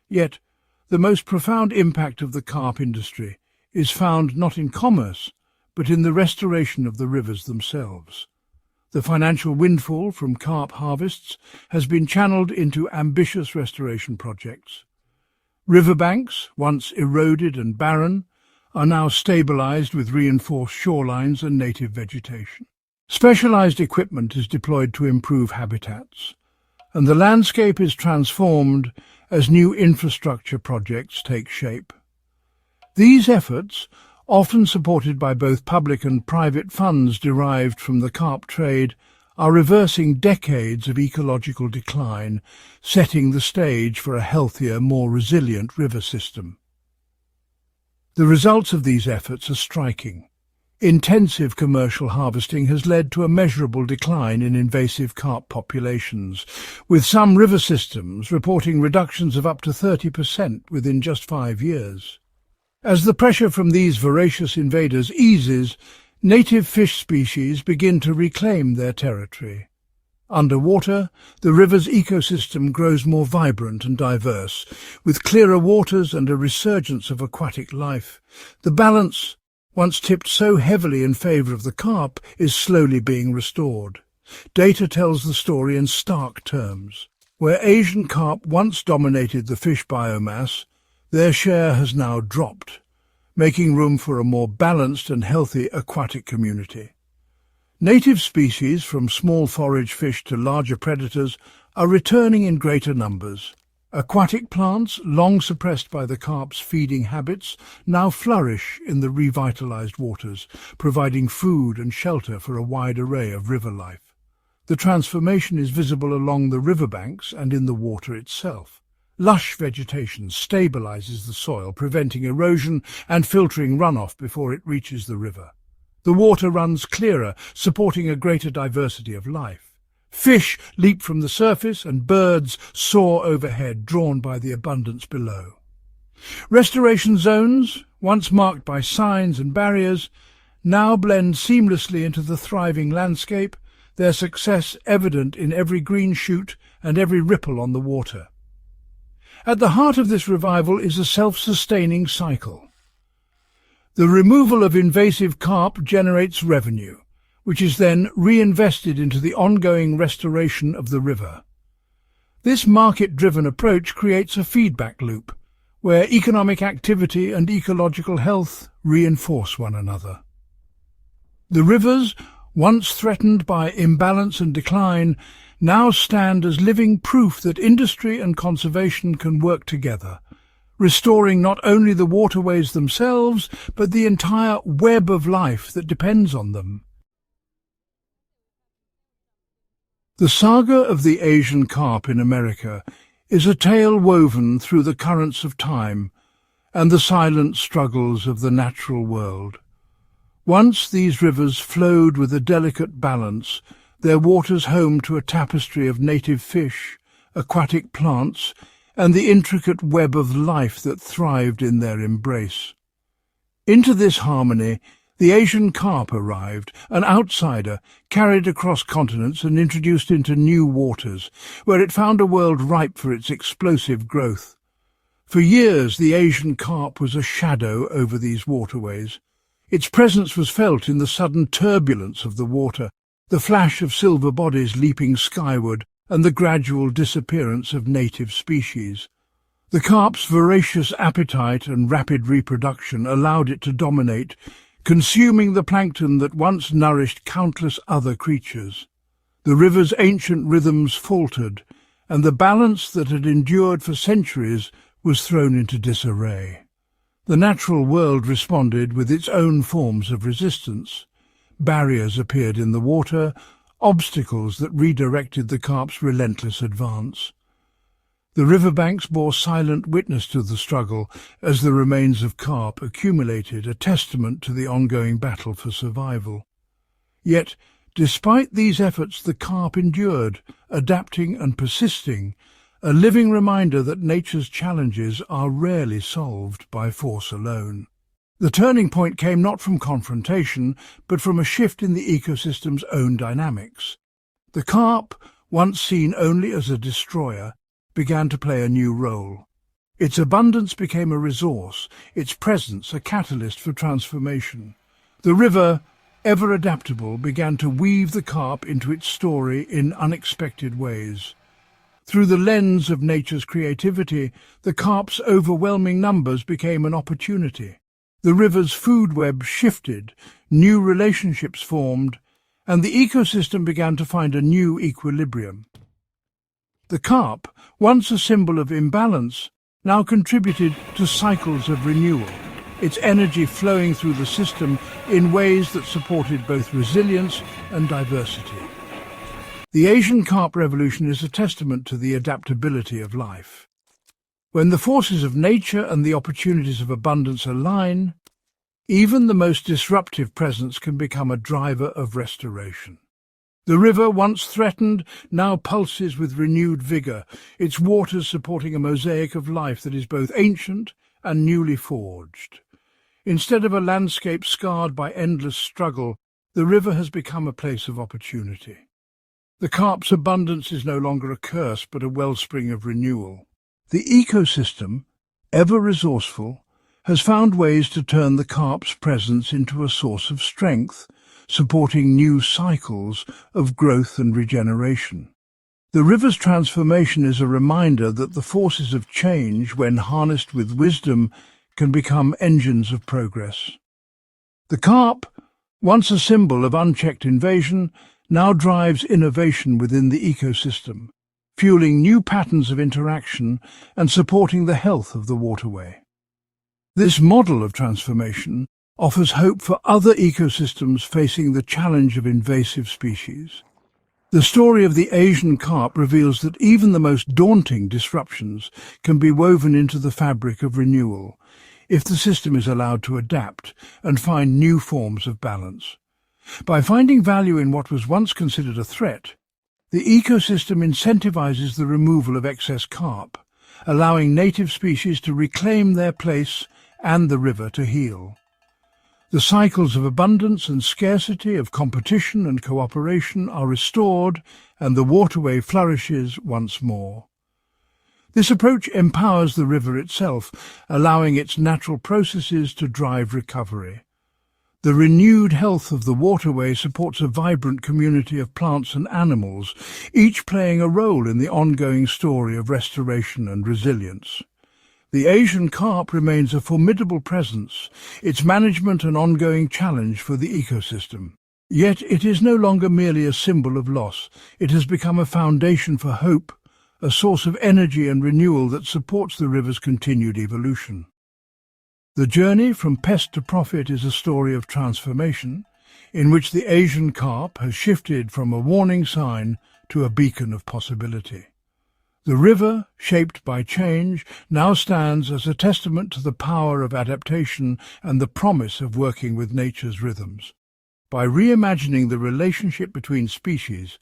Yet, the most profound impact of the carp industry is found not in commerce, but in the restoration of the rivers themselves. The financial windfall from carp harvests has been channeled into ambitious restoration projects. Riverbanks, once eroded and barren, are now stabilized with reinforced shorelines and native vegetation. Specialized equipment is deployed to improve habitats, and the landscape is transformed as new infrastructure projects take shape. These efforts, often supported by both public and private funds derived from the carp trade, are reversing decades of ecological decline, setting the stage for a healthier, more resilient river system. The results of these efforts are striking. Intensive commercial harvesting has led to a measurable decline in invasive carp populations, with some river systems reporting reductions of up to 30% within just 5 years. As the pressure from these voracious invaders eases, native fish species begin to reclaim their territory. Underwater, the river's ecosystem grows more vibrant and diverse, with clearer waters and a resurgence of aquatic life. The balance, once tipped so heavily in favour of the carp, is slowly being restored. Data tells the story in stark terms. Where Asian carp once dominated the fish biomass, their share has now dropped, making room for a more balanced and healthy aquatic community. Native species, from small forage fish to larger predators, are returning in greater numbers. Aquatic plants, long suppressed by the carp's feeding habits, now flourish in the revitalised waters, providing food and shelter for a wide array of river life. The transformation is visible along the riverbanks and in the water itself. Lush vegetation stabilises the soil, preventing erosion and filtering runoff before it reaches the river. The water runs clearer, supporting a greater diversity of life. Fish leap from the surface and birds soar overhead, drawn by the abundance below. Restoration zones, once marked by signs and barriers, now blend seamlessly into the thriving landscape, their success evident in every green shoot and every ripple on the water. At the heart of this revival is a self-sustaining cycle. The removal of invasive carp generates revenue, which is then reinvested into the ongoing restoration of the river. This market-driven approach creates a feedback loop, where economic activity and ecological health reinforce one another. The rivers, once threatened by imbalance and decline, now stand as living proof that industry and conservation can work together, restoring not only the waterways themselves, but the entire web of life that depends on them. The saga of the Asian carp in America is a tale woven through the currents of time and the silent struggles of the natural world. Once these rivers flowed with a delicate balance, their waters home to a tapestry of native fish, aquatic plants, and the intricate web of life that thrived in their embrace. Into this harmony, the Asian carp arrived, an outsider, carried across continents and introduced into new waters, where it found a world ripe for its explosive growth. For years, the Asian carp was a shadow over these waterways. Its presence was felt in the sudden turbulence of the water, the flash of silver bodies leaping skyward, and the gradual disappearance of native species. The carp's voracious appetite and rapid reproduction allowed it to dominate, consuming the plankton that once nourished countless other creatures. The river's ancient rhythms faltered, and the balance that had endured for centuries was thrown into disarray. The natural world responded with its own forms of resistance. Barriers appeared in the water, obstacles that redirected the carp's relentless advance. The riverbanks bore silent witness to the struggle as the remains of carp accumulated, a testament to the ongoing battle for survival. Yet, despite these efforts, the carp endured, adapting and persisting, a living reminder that nature's challenges are rarely solved by force alone. The turning point came not from confrontation, but from a shift in the ecosystem's own dynamics. The carp, once seen only as a destroyer, began to play a new role. Its abundance became a resource, its presence a catalyst for transformation. The river, ever adaptable, began to weave the carp into its story in unexpected ways. Through the lens of nature's creativity, the carp's overwhelming numbers became an opportunity. The river's food web shifted, new relationships formed, and the ecosystem began to find a new equilibrium. The carp, once a symbol of imbalance, now contributed to cycles of renewal, its energy flowing through the system in ways that supported both resilience and diversity. The Asian carp revolution is a testament to the adaptability of life. When the forces of nature and the opportunities of abundance align, Even the most disruptive presence can become a driver of restoration. The river, once threatened, now pulses with renewed vigour, its waters supporting a mosaic of life that is both ancient and newly forged. Instead of a landscape scarred by endless struggle, the river has become a place of opportunity. The carp's abundance is no longer a curse but a wellspring of renewal. The ecosystem, ever resourceful, has found ways to turn the carp's presence into a source of strength, supporting new cycles of growth and regeneration. The river's transformation is a reminder that the forces of change, when harnessed with wisdom, can become engines of progress. The carp, once a symbol of unchecked invasion, now drives innovation within the ecosystem, fueling new patterns of interaction and supporting the health of the waterway. This model of transformation offers hope for other ecosystems facing the challenge of invasive species. The story of the Asian carp reveals that even the most daunting disruptions can be woven into the fabric of renewal, if the system is allowed to adapt and find new forms of balance. By finding value in what was once considered a threat, the ecosystem incentivizes the removal of excess carp, allowing native species to reclaim their place and the river to heal. The cycles of abundance and scarcity, of competition and cooperation are restored, and the waterway flourishes once more. This approach empowers the river itself, allowing its natural processes to drive recovery. The renewed health of the waterway supports a vibrant community of plants and animals, each playing a role in the ongoing story of restoration and resilience. The Asian carp remains a formidable presence, its management an ongoing challenge for the ecosystem. Yet it is no longer merely a symbol of loss. It has become a foundation for hope, a source of energy and renewal that supports the river's continued evolution. The journey from pest to profit is a story of transformation, in which the Asian carp has shifted from a warning sign to a beacon of possibility. The river, shaped by change, now stands as a testament to the power of adaptation and the promise of working with nature's rhythms. By reimagining the relationship between species,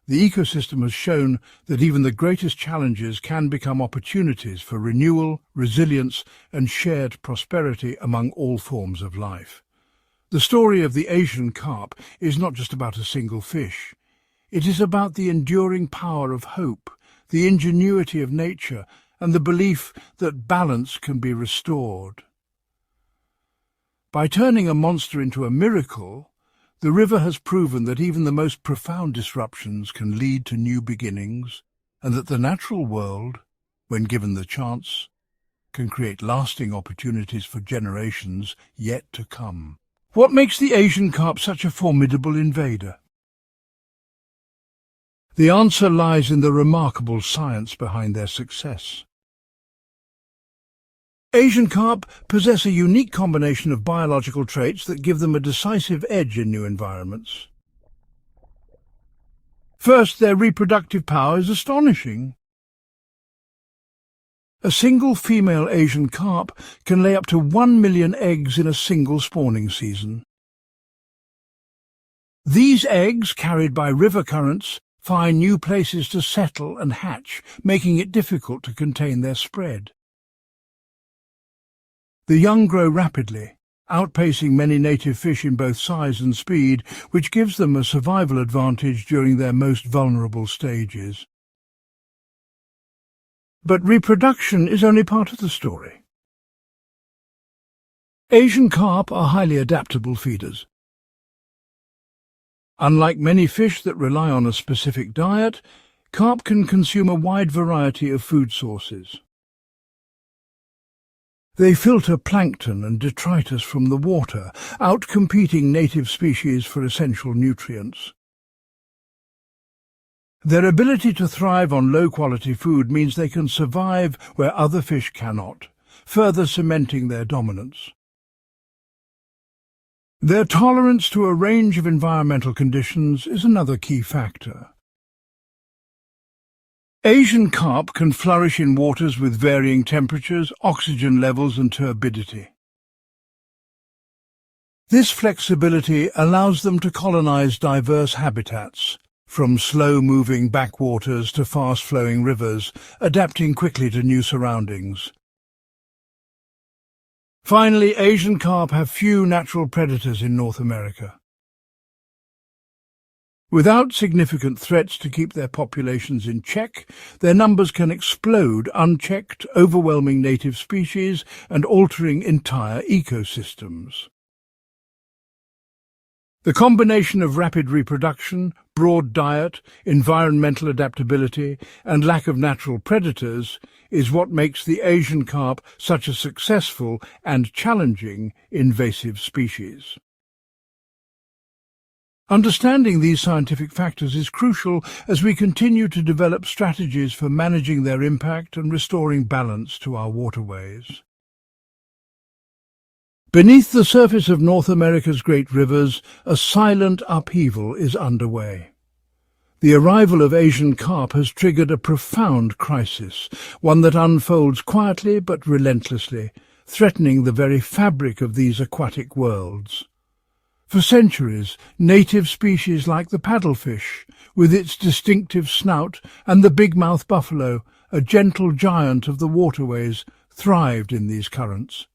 the ecosystem has shown that even the greatest challenges can become opportunities for renewal, resilience, and shared prosperity among all forms of life. The story of the Asian carp is not just about a single fish. It is about the enduring power of hope, the ingenuity of nature, and the belief that balance can be restored. By turning a monster into a miracle, the river has proven that even the most profound disruptions can lead to new beginnings, and that the natural world, when given the chance, can create lasting opportunities for generations yet to come. What makes the Asian carp such a formidable invader? The answer lies in the remarkable science behind their success. Asian carp possess a unique combination of biological traits that give them a decisive edge in new environments. First, their reproductive power is astonishing. A single female Asian carp can lay up to 1 million eggs in a single spawning season. These eggs, carried by river currents, find new places to settle and hatch, making it difficult to contain their spread. The young grow rapidly, outpacing many native fish in both size and speed, which gives them a survival advantage during their most vulnerable stages. But reproduction is only part of the story. Asian carp are highly adaptable feeders. Unlike many fish that rely on a specific diet, carp can consume a wide variety of food sources. They filter plankton and detritus from the water, outcompeting native species for essential nutrients. Their ability to thrive on low-quality food means they can survive where other fish cannot, further cementing their dominance. Their tolerance to a range of environmental conditions is another key factor. Asian carp can flourish in waters with varying temperatures, oxygen levels and turbidity. This flexibility allows them to colonize diverse habitats, from slow-moving backwaters to fast-flowing rivers, adapting quickly to new surroundings. Finally, Asian carp have few natural predators in North America. Without significant threats to keep their populations in check, their numbers can explode unchecked, overwhelming native species and altering entire ecosystems. The combination of rapid reproduction, broad diet, environmental adaptability, and lack of natural predators is what makes the Asian carp such a successful and challenging invasive species. Understanding these scientific factors is crucial as we continue to develop strategies for managing their impact and restoring balance to our waterways. Beneath the surface of North America's great rivers, a silent upheaval is underway. The arrival of Asian carp has triggered a profound crisis, one that unfolds quietly but relentlessly, threatening the very fabric of these aquatic worlds. For centuries, native species like the paddlefish, with its distinctive snout, and the big-mouth buffalo, a gentle giant of the waterways, thrived in these currents.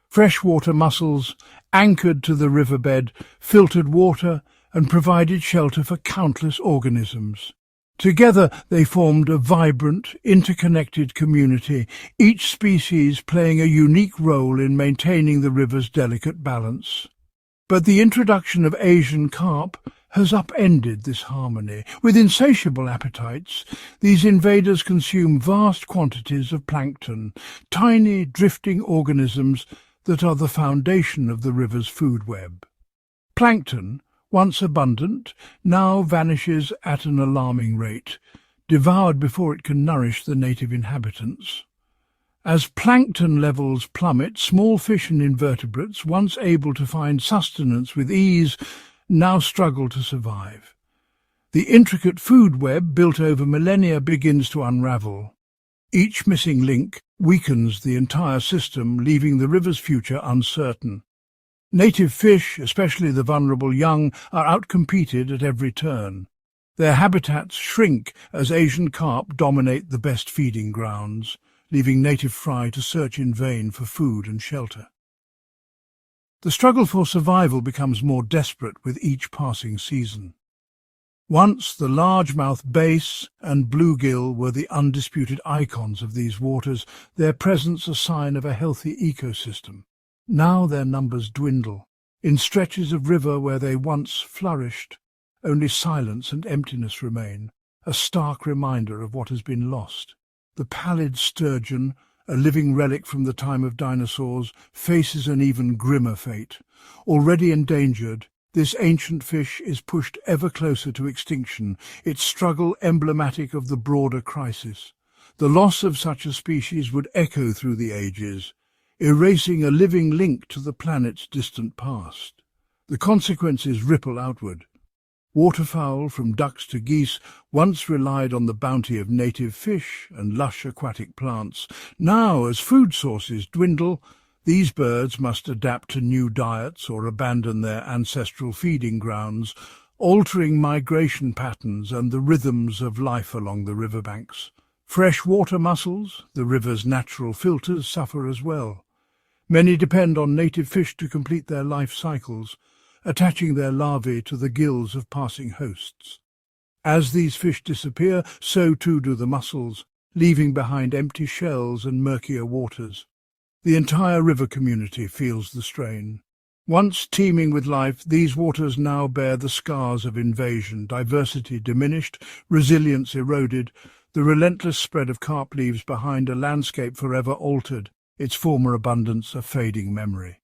Freshwater mussels, anchored to the riverbed, filtered water and provided shelter for countless organisms. Together they formed a vibrant, interconnected community, each species playing a unique role in maintaining the river's delicate balance. But the introduction of Asian carp has upended this harmony. With insatiable appetites, these invaders consume vast quantities of plankton, tiny drifting organisms that are the foundation of the river's food web. Plankton, once abundant, now vanishes at an alarming rate, devoured before it can nourish the native inhabitants. As plankton levels plummet, small fish and invertebrates, once able to find sustenance with ease, now struggle to survive. The intricate food web built over millennia begins to unravel. Each missing link weakens the entire system, leaving the river's future uncertain. Native fish, especially the vulnerable young, are outcompeted at every turn. Their habitats shrink as Asian carp dominate the best feeding grounds, leaving native fry to search in vain for food and shelter. The struggle for survival becomes more desperate with each passing season. Once the largemouth bass and bluegill were the undisputed icons of these waters, their presence a sign of a healthy ecosystem. Now their numbers dwindle. In stretches of river where they once flourished, only silence and emptiness remain, a stark reminder of what has been lost. The pallid sturgeon, a living relic from the time of dinosaurs, faces an even grimmer fate. Already endangered, this ancient fish is pushed ever closer to extinction, its struggle emblematic of the broader crisis. The loss of such a species would echo through the ages, erasing a living link to the planet's distant past. The consequences ripple outward. Waterfowl, from ducks to geese, once relied on the bounty of native fish and lush aquatic plants. Now, as food sources dwindle, these birds must adapt to new diets or abandon their ancestral feeding grounds, altering migration patterns and the rhythms of life along the riverbanks. Freshwater mussels, the river's natural filters, suffer as well. Many depend on native fish to complete their life cycles, attaching their larvae to the gills of passing hosts. As these fish disappear, so too do the mussels, leaving behind empty shells and murkier waters. The entire river community feels the strain. Once teeming with life, these waters now bear the scars of invasion, diversity diminished, resilience eroded. The relentless spread of carp leaves behind a landscape forever altered, its former abundance a fading memory.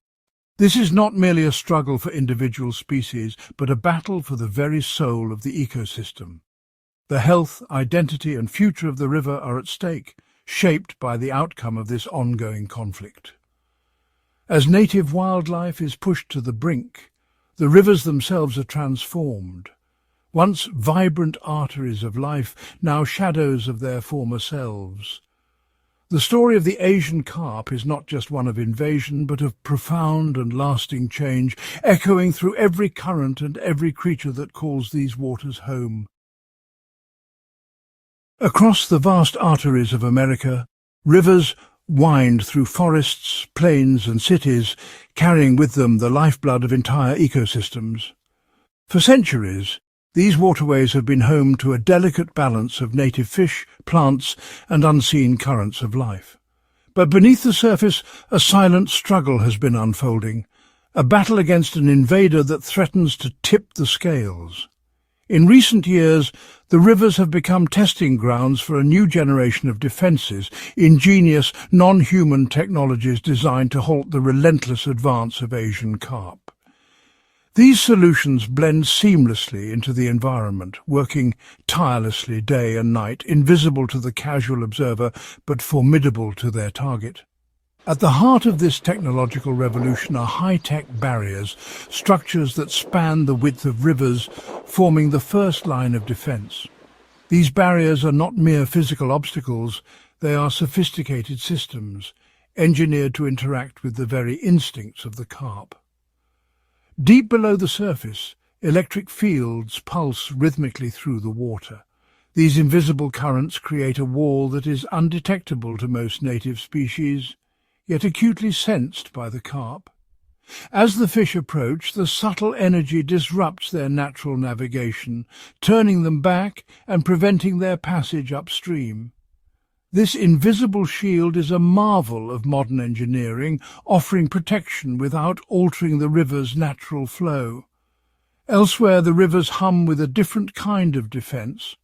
This is not merely a struggle for individual species, but a battle for the very soul of the ecosystem. The health, identity and future of the river are at stake, shaped by the outcome of this ongoing conflict. As native wildlife is pushed to the brink, the rivers themselves are transformed. Once vibrant arteries of life, now shadows of their former selves. The story of the Asian carp is not just one of invasion, but of profound and lasting change, echoing through every current and every creature that calls these waters home. Across the vast arteries of America, rivers wind through forests, plains and cities, carrying with them the lifeblood of entire ecosystems. For centuries, these waterways have been home to a delicate balance of native fish, plants and unseen currents of life. But beneath the surface, a silent struggle has been unfolding, a battle against an invader that threatens to tip the scales. In recent years, the rivers have become testing grounds for a new generation of defences, ingenious, non-human technologies designed to halt the relentless advance of Asian carp. These solutions blend seamlessly into the environment, working tirelessly day and night, invisible to the casual observer, but formidable to their target. At the heart of this technological revolution are high-tech barriers, structures that span the width of rivers, forming the first line of defence. These barriers are not mere physical obstacles, they are sophisticated systems, engineered to interact with the very instincts of the carp. Deep below the surface, electric fields pulse rhythmically through the water. These invisible currents create a wall that is undetectable to most native species, yet acutely sensed by the carp. As the fish approach, the subtle energy disrupts their natural navigation, turning them back and preventing their passage upstream. This invisible shield is a marvel of modern engineering, offering protection without altering the river's natural flow. Elsewhere, the rivers hum with a different kind of defence.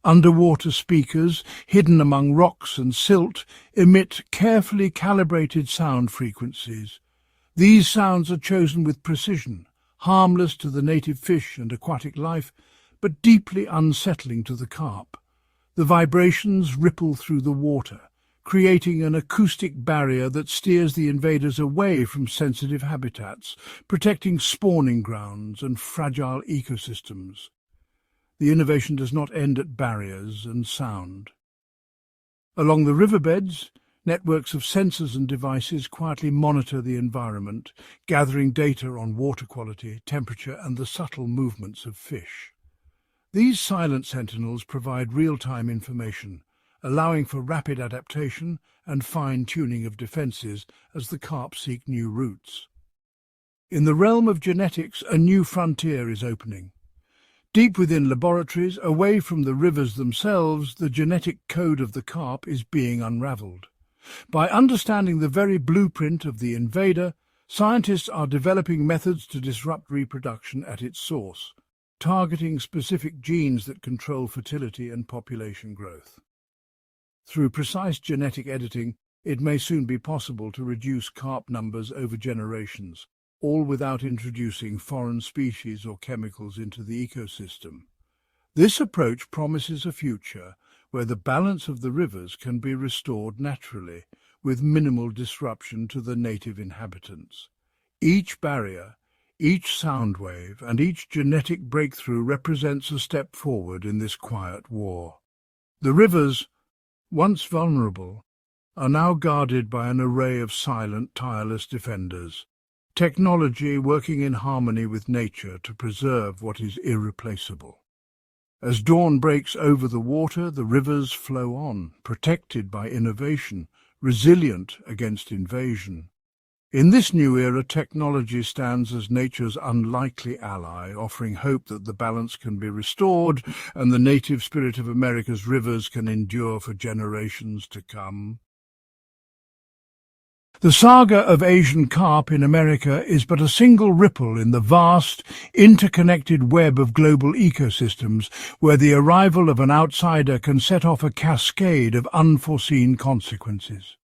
Underwater speakers, hidden among rocks and silt, emit carefully calibrated sound frequencies. These sounds are chosen with precision, harmless to the native fish and aquatic life, but deeply unsettling to the carp. The vibrations ripple through the water, creating an acoustic barrier that steers the invaders away from sensitive habitats, protecting spawning grounds and fragile ecosystems. The innovation does not end at barriers and sound. Along the riverbeds, networks of sensors and devices quietly monitor the environment, gathering data on water quality, temperature, and the subtle movements of fish. These silent sentinels provide real-time information, allowing for rapid adaptation and fine-tuning of defences as the carp seek new routes. In the realm of genetics, a new frontier is opening. Deep within laboratories, away from the rivers themselves, the genetic code of the carp is being unravelled. By understanding the very blueprint of the invader, scientists are developing methods to disrupt reproduction at its source, targeting specific genes that control fertility and population growth. Through precise genetic editing, it may soon be possible to reduce carp numbers over generations, all without introducing foreign species or chemicals into the ecosystem. This approach promises a future where the balance of the rivers can be restored naturally, with minimal disruption to the native inhabitants. Each barrier, each sound wave, and each genetic breakthrough represents a step forward in this quiet war. The rivers, once vulnerable, are now guarded by an array of silent, tireless defenders. Technology working in harmony with nature to preserve what is irreplaceable. As dawn breaks over the water, the rivers flow on, protected by innovation, resilient against invasion. In this new era, technology stands as nature's unlikely ally, offering hope that the balance can be restored and the native spirit of America's rivers can endure for generations to come. The saga of Asian carp in America is but a single ripple in the vast, interconnected web of global ecosystems where the arrival of an outsider can set off a cascade of unforeseen consequences.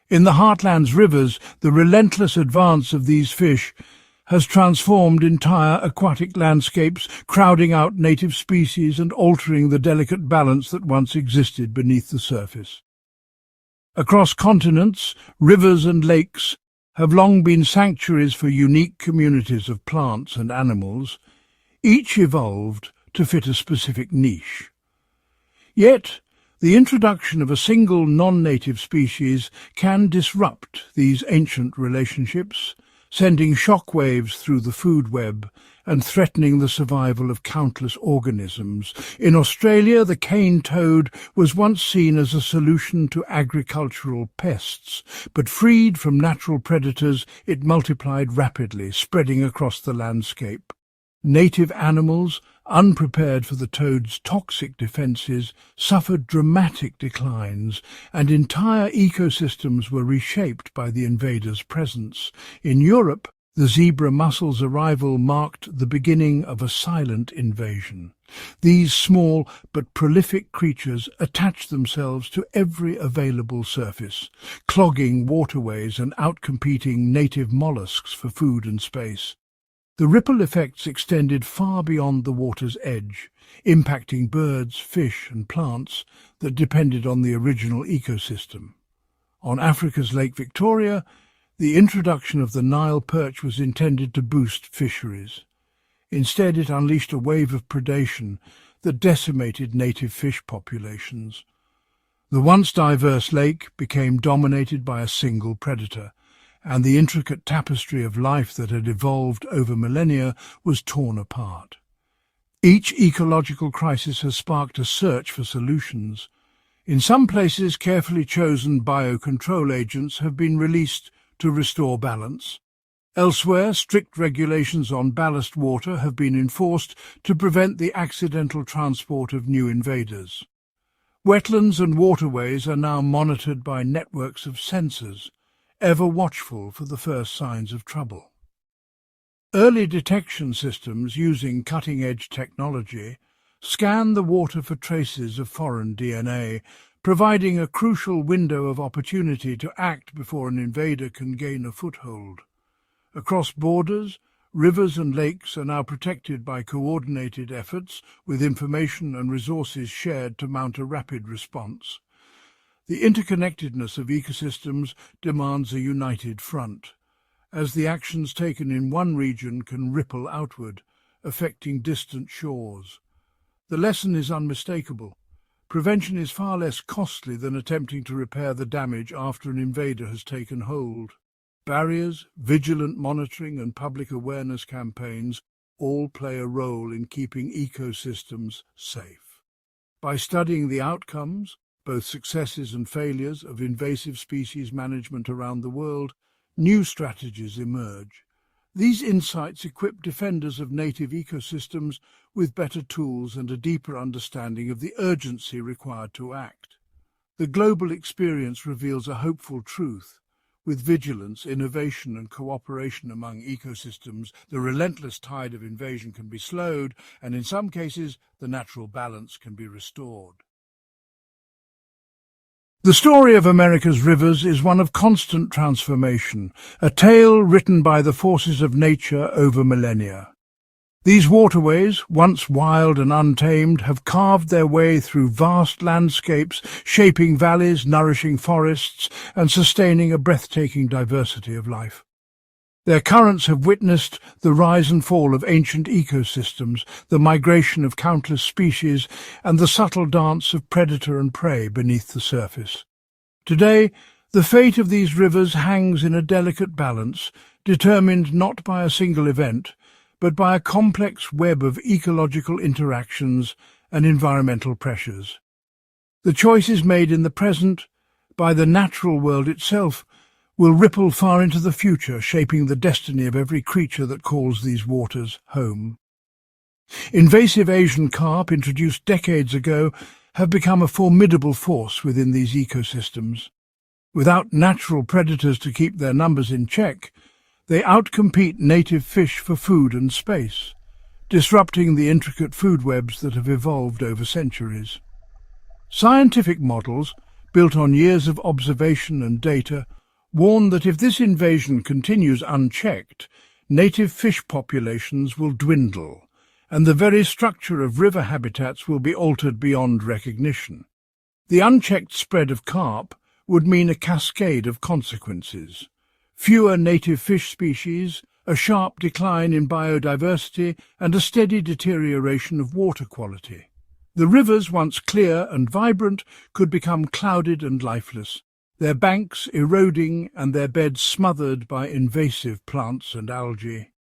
In the heartland's rivers, the relentless advance of these fish has transformed entire aquatic landscapes, crowding out native species and altering the delicate balance that once existed beneath the surface. Across continents, rivers and lakes have long been sanctuaries for unique communities of plants and animals, each evolved to fit a specific niche. Yet, The introduction of a single non-native species can disrupt these ancient relationships, sending shockwaves through the food web and threatening the survival of countless organisms. In Australia, the cane toad was once seen as a solution to agricultural pests, but freed from natural predators, it multiplied rapidly, spreading across the landscape. Native animals, unprepared for the toad's toxic defences, suffered dramatic declines, and entire ecosystems were reshaped by the invader's presence. In Europe, the zebra mussel's arrival marked the beginning of a silent invasion. These small but prolific creatures attached themselves to every available surface, clogging waterways and outcompeting native mollusks for food and space. The ripple effects extended far beyond the water's edge, impacting birds, fish and plants that depended on the original ecosystem. On Africa's Lake Victoria, the introduction of the Nile perch was intended to boost fisheries. Instead, it unleashed a wave of predation that decimated native fish populations. The once diverse lake became dominated by a single predator, and the intricate tapestry of life that had evolved over millennia was torn apart. Each ecological crisis has sparked a search for solutions. In some places, carefully chosen biocontrol agents have been released to restore balance. Elsewhere, strict regulations on ballast water have been enforced to prevent the accidental transport of new invaders. Wetlands and waterways are now monitored by networks of sensors, ever watchful for the first signs of trouble. Early detection systems using cutting-edge technology scan the water for traces of foreign DNA, providing a crucial window of opportunity to act before an invader can gain a foothold. Across borders, rivers and lakes are now protected by coordinated efforts, with information and resources shared to mount a rapid response. The interconnectedness of ecosystems demands a united front, as the actions taken in one region can ripple outward, affecting distant shores. The lesson is unmistakable. Prevention is far less costly than attempting to repair the damage after an invader has taken hold. Barriers, vigilant monitoring and public awareness campaigns all play a role in keeping ecosystems safe. By studying the outcomes, both successes and failures, of invasive species management around the world, new strategies emerge. These insights equip defenders of native ecosystems with better tools and a deeper understanding of the urgency required to act. The global experience reveals a hopeful truth. With vigilance, innovation and cooperation among ecosystems, the relentless tide of invasion can be slowed, and in some cases, the natural balance can be restored. The story of America's rivers is one of constant transformation, a tale written by the forces of nature over millennia. These waterways, once wild and untamed, have carved their way through vast landscapes, shaping valleys, nourishing forests, and sustaining a breathtaking diversity of life. Their currents have witnessed the rise and fall of ancient ecosystems, the migration of countless species, and the subtle dance of predator and prey beneath the surface. Today, the fate of these rivers hangs in a delicate balance, determined not by a single event, but by a complex web of ecological interactions and environmental pressures. The choices made in the present, by the natural world itself, will ripple far into the future, shaping the destiny of every creature that calls these waters home. Invasive Asian carp, introduced decades ago, have become a formidable force within these ecosystems. Without natural predators to keep their numbers in check, they outcompete native fish for food and space, disrupting the intricate food webs that have evolved over centuries. Scientific models, built on years of observation and data, warn that if this invasion continues unchecked, native fish populations will dwindle, and the very structure of river habitats will be altered beyond recognition. The unchecked spread of carp would mean a cascade of consequences: fewer native fish species, a sharp decline in biodiversity, and a steady deterioration of water quality. The rivers, once clear and vibrant, could become clouded and lifeless, their banks eroding and their beds smothered by invasive plants and algae.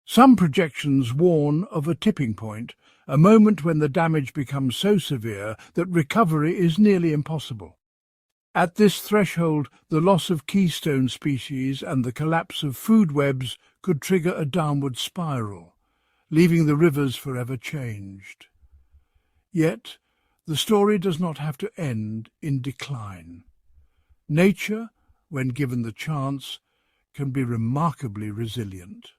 Some projections warn of a tipping point, a moment when the damage becomes so severe that recovery is nearly impossible. At this threshold, the loss of keystone species and the collapse of food webs could trigger a downward spiral, leaving the rivers forever changed. Yet, the story does not have to end in decline. Nature, when given the chance, can be remarkably resilient.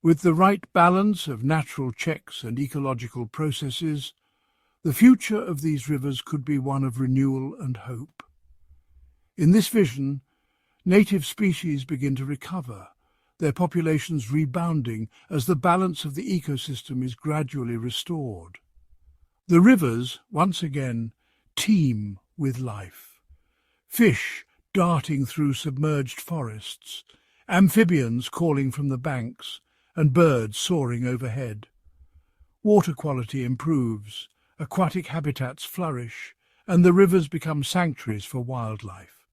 With the right balance of natural checks and ecological processes, the future of these rivers could be one of renewal and hope. In this vision, native species begin to recover, their populations rebounding as the balance of the ecosystem is gradually restored. The rivers, once again, teem with life. Fish darting through submerged forests, amphibians calling from the banks, and birds soaring overhead. Water quality improves, aquatic habitats flourish, and the rivers become sanctuaries for wildlife.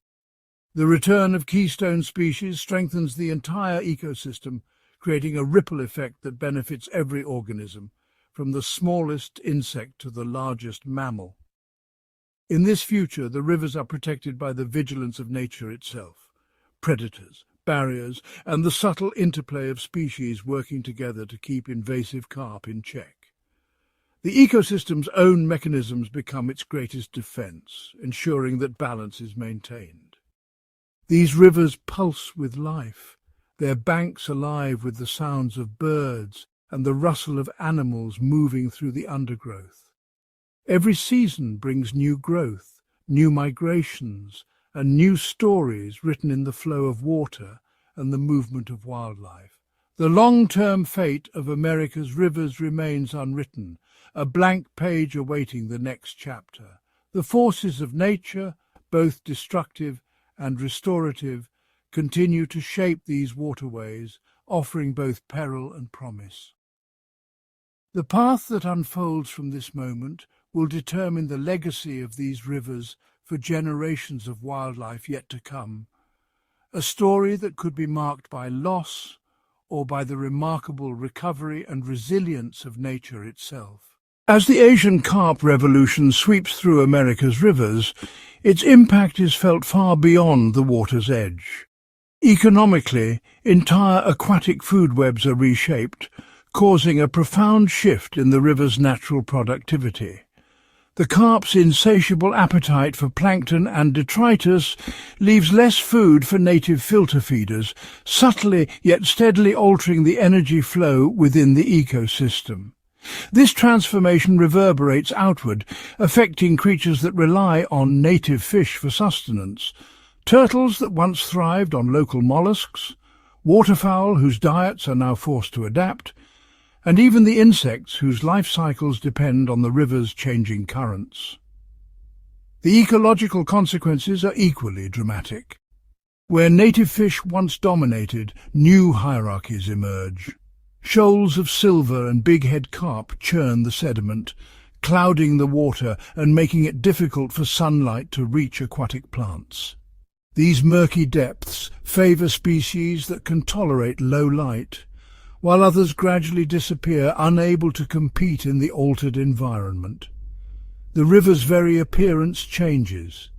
The return of keystone species strengthens the entire ecosystem, creating a ripple effect that benefits every organism, from the smallest insect to the largest mammal. In this future, the rivers are protected by the vigilance of nature itself, predators, barriers, and the subtle interplay of species working together to keep invasive carp in check. The ecosystem's own mechanisms become its greatest defense, ensuring that balance is maintained. These rivers pulse with life, their banks alive with the sounds of birds and the rustle of animals moving through the undergrowth. Every season brings new growth, new migrations, and new stories written in the flow of water and the movement of wildlife. The long-term fate of America's rivers remains unwritten, a blank page awaiting the next chapter. The forces of nature, both destructive and restorative, continue to shape these waterways, offering both peril and promise. The path that unfolds from this moment will determine the legacy of these rivers for generations of wildlife yet to come, a story that could be marked by loss or by the remarkable recovery and resilience of nature itself. As the Asian carp revolution sweeps through America's rivers, its impact is felt far beyond the water's edge. Economically, entire aquatic food webs are reshaped, causing a profound shift in the river's natural productivity. The carp's insatiable appetite for plankton and detritus leaves less food for native filter feeders, subtly yet steadily altering the energy flow within the ecosystem. This transformation reverberates outward, affecting creatures that rely on native fish for sustenance. Turtles that once thrived on local mollusks, waterfowl whose diets are now forced to adapt, and even the insects whose life cycles depend on the river's changing currents. The ecological consequences are equally dramatic. Where native fish once dominated, new hierarchies emerge. Shoals of silver and bighead carp churn the sediment, clouding the water and making it difficult for sunlight to reach aquatic plants. These murky depths favour species that can tolerate low light, while others gradually disappear, unable to compete in the altered environment. The river's very appearance changes.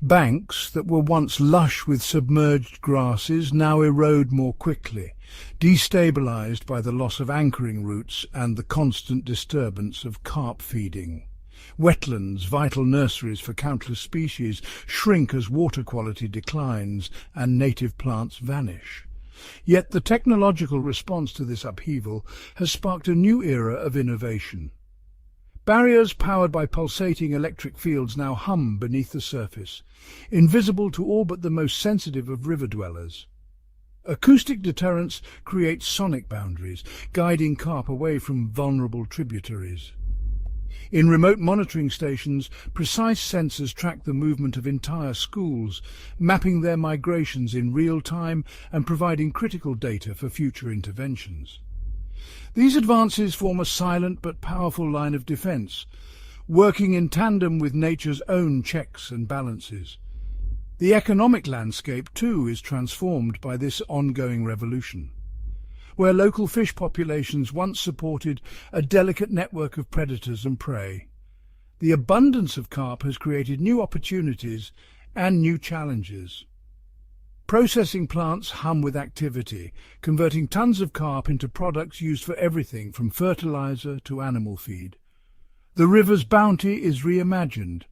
Banks that were once lush with submerged grasses now erode more quickly, destabilized by the loss of anchoring routes and the constant disturbance of carp feeding. Wetlands, vital nurseries for countless species, shrink as water quality declines and native plants vanish. Yet the technological response to this upheaval has sparked a new era of innovation. Barriers powered by pulsating electric fields now hum beneath the surface, invisible to all but the most sensitive of river dwellers. Acoustic deterrents create sonic boundaries, guiding carp away from vulnerable tributaries. In remote monitoring stations, precise sensors track the movement of entire schools, mapping their migrations in real time and providing critical data for future interventions. These advances form a silent but powerful line of defense, working in tandem with nature's own checks and balances. The economic landscape, too, is transformed by this ongoing revolution. Where local fish populations once supported a delicate network of predators and prey, the abundance of carp has created new opportunities and new challenges. Processing plants hum with activity, converting tons of carp into products used for everything from fertilizer to animal feed. The river's bounty is reimagined,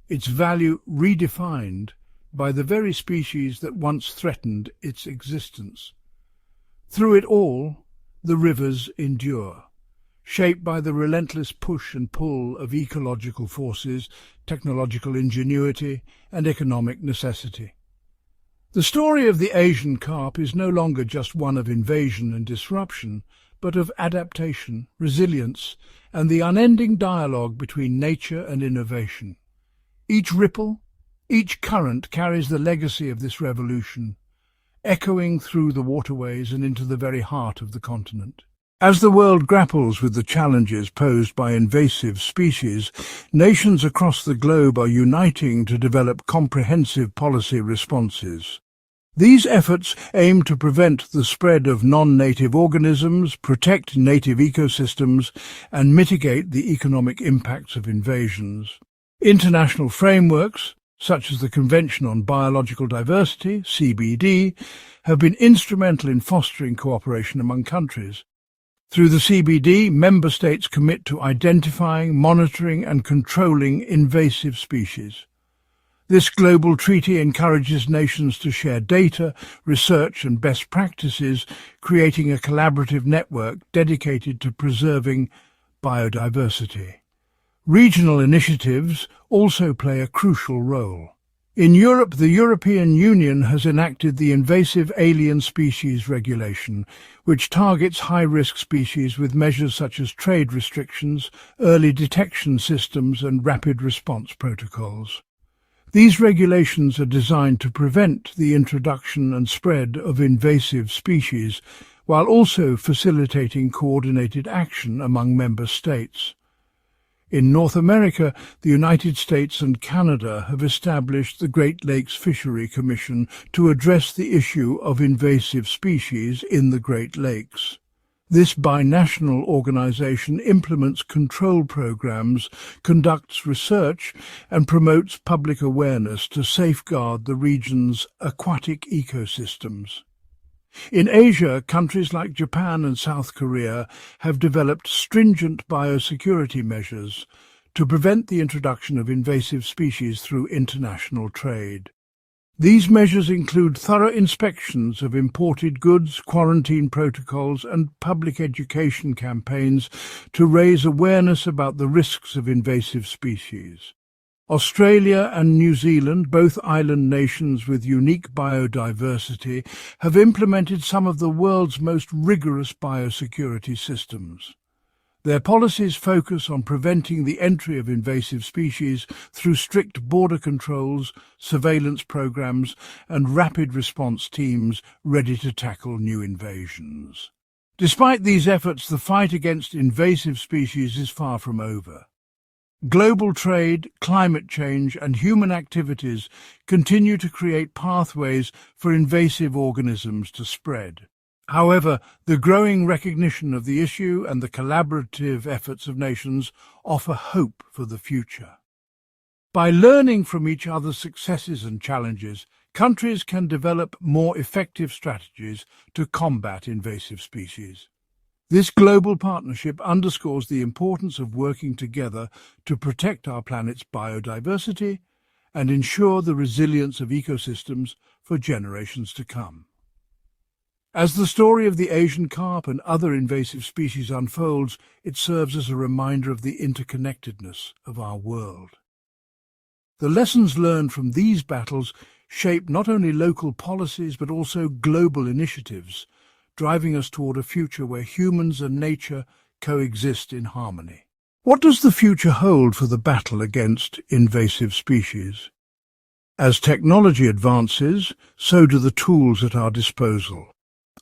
its value redefined by the very species that once threatened its existence. Through it all, the rivers endure, shaped by the relentless push and pull of ecological forces, technological ingenuity, and economic necessity. The story of the Asian carp is no longer just one of invasion and disruption, but of adaptation, resilience, and the unending dialogue between nature and innovation. Each ripple, each current carries the legacy of this revolution, echoing through the waterways and into the very heart of the continent. As the world grapples with the challenges posed by invasive species, nations across the globe are uniting to develop comprehensive policy responses. These efforts aim to prevent the spread of non-native organisms, protect native ecosystems, and mitigate the economic impacts of invasions. International frameworks, such as the Convention on Biological Diversity, CBD, have been instrumental in fostering cooperation among countries. Through the CBD, member states commit to identifying, monitoring and controlling invasive species. This global treaty encourages nations to share data, research and best practices, creating a collaborative network dedicated to preserving biodiversity. Regional initiatives also play a crucial role. In Europe, the European Union has enacted the Invasive Alien Species Regulation, which targets high-risk species with measures such as trade restrictions, early detection systems and rapid response protocols. These regulations are designed to prevent the introduction and spread of invasive species, while also facilitating coordinated action among member states. In North America, the United States and Canada have established the Great Lakes Fishery Commission to address the issue of invasive species in the Great Lakes. This binational organization implements control programs, conducts research, and promotes public awareness to safeguard the region's aquatic ecosystems. In Asia, countries like Japan and South Korea have developed stringent biosecurity measures to prevent the introduction of invasive species through international trade. These measures include thorough inspections of imported goods, quarantine protocols, and public education campaigns to raise awareness about the risks of invasive species. Australia and New Zealand, both island nations with unique biodiversity, have implemented some of the world's most rigorous biosecurity systems. Their policies focus on preventing the entry of invasive species through strict border controls, surveillance programs, and rapid response teams ready to tackle new invasions. Despite these efforts, the fight against invasive species is far from over. Global trade, climate change, and human activities continue to create pathways for invasive organisms to spread. However, the growing recognition of the issue and the collaborative efforts of nations offer hope for the future. By learning from each other's successes and challenges, countries can develop more effective strategies to combat invasive species. This global partnership underscores the importance of working together to protect our planet's biodiversity and ensure the resilience of ecosystems for generations to come. As the story of the Asian carp and other invasive species unfolds, it serves as a reminder of the interconnectedness of our world. The lessons learned from these battles shape not only local policies but also global initiatives, driving us toward a future where humans and nature coexist in harmony. What does the future hold for the battle against invasive species? As technology advances, so do the tools at our disposal,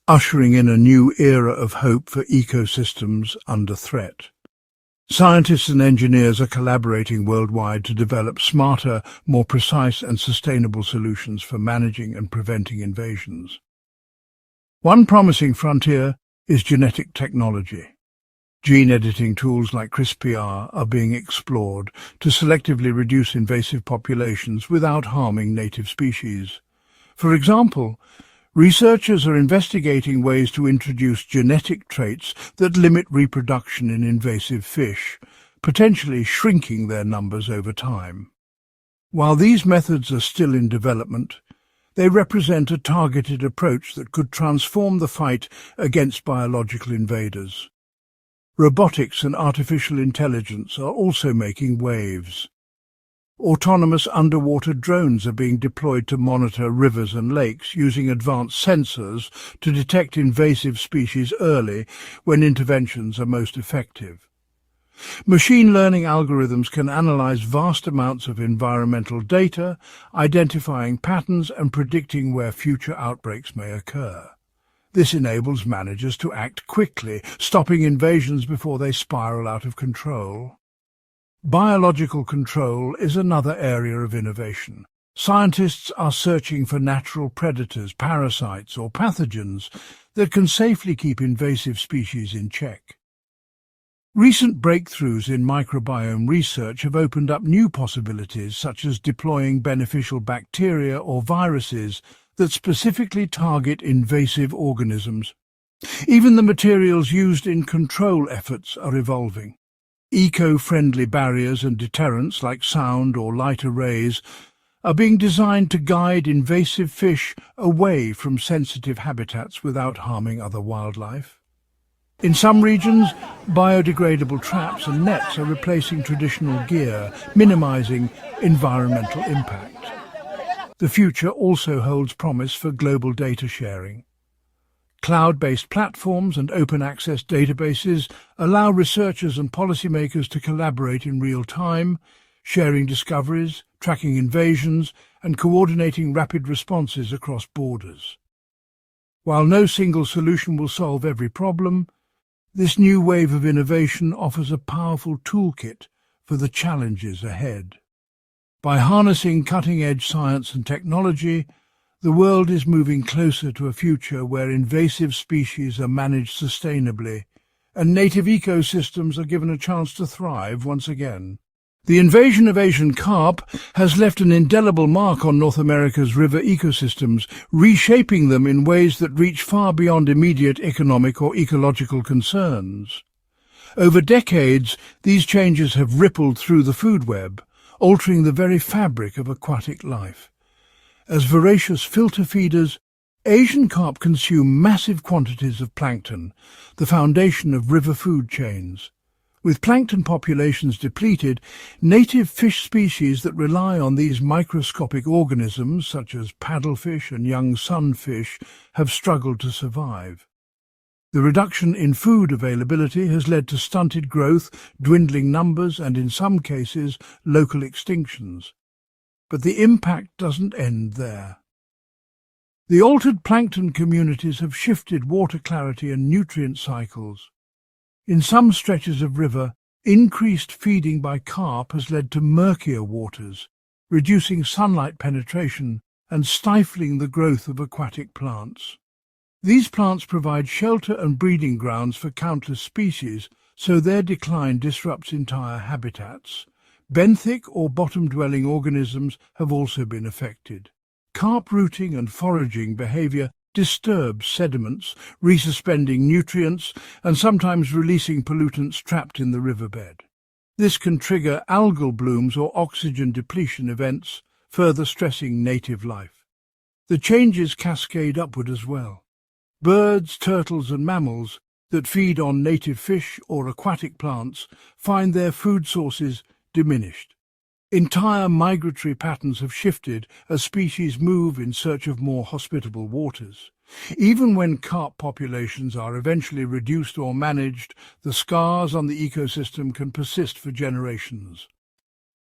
ushering in a new era of hope for ecosystems under threat. Scientists and engineers are collaborating worldwide to develop smarter, more precise and sustainable solutions for managing and preventing invasions. One promising frontier is genetic technology. Gene editing tools like CRISPR are being explored to selectively reduce invasive populations without harming native species. For example, researchers are investigating ways to introduce genetic traits that limit reproduction in invasive fish, potentially shrinking their numbers over time. While these methods are still in development, they represent a targeted approach that could transform the fight against biological invaders. Robotics and artificial intelligence are also making waves. Autonomous underwater drones are being deployed to monitor rivers and lakes using advanced sensors to detect invasive species early when interventions are most effective. Machine learning algorithms can analyze vast amounts of environmental data, identifying patterns and predicting where future outbreaks may occur. This enables managers to act quickly, stopping invasions before they spiral out of control. Biological control is another area of innovation. Scientists are searching for natural predators, parasites or pathogens that can safely keep invasive species in check. Recent breakthroughs in microbiome research have opened up new possibilities, such as deploying beneficial bacteria or viruses that specifically target invasive organisms. Even the materials used in control efforts are evolving. Eco-friendly barriers and deterrents like sound or light arrays are being designed to guide invasive fish away from sensitive habitats without harming other wildlife. In some regions, biodegradable traps and nets are replacing traditional gear, minimizing environmental impact. The future also holds promise for global data sharing. Cloud-based platforms and open-access databases allow researchers and policymakers to collaborate in real time, sharing discoveries, tracking invasions, and coordinating rapid responses across borders. While no single solution will solve every problem, this new wave of innovation offers a powerful toolkit for the challenges ahead. By harnessing cutting-edge science and technology, the world is moving closer to a future where invasive species are managed sustainably and native ecosystems are given a chance to thrive once again. The invasion of Asian carp has left an indelible mark on North America's river ecosystems, reshaping them in ways that reach far beyond immediate economic or ecological concerns. Over decades, these changes have rippled through the food web, altering the very fabric of aquatic life. As voracious filter feeders, Asian carp consume massive quantities of plankton, the foundation of river food chains. With plankton populations depleted, native fish species that rely on these microscopic organisms, such as paddlefish and young sunfish, have struggled to survive. The reduction in food availability has led to stunted growth, dwindling numbers, and in some cases, local extinctions. But the impact doesn't end there. The altered plankton communities have shifted water clarity and nutrient cycles. In some stretches of river, increased feeding by carp has led to murkier waters, reducing sunlight penetration and stifling the growth of aquatic plants. These plants provide shelter and breeding grounds for countless species, so their decline disrupts entire habitats. Benthic or bottom-dwelling organisms have also been affected. Carp rooting and foraging behavior disturbs sediments, resuspending nutrients and sometimes releasing pollutants trapped in the riverbed. This can trigger algal blooms or oxygen depletion events, further stressing native life. The changes cascade upward as well. Birds, turtles and mammals that feed on native fish or aquatic plants find their food sources diminished. Entire migratory patterns have shifted as species move in search of more hospitable waters. Even when carp populations are eventually reduced or managed, the scars on the ecosystem can persist for generations.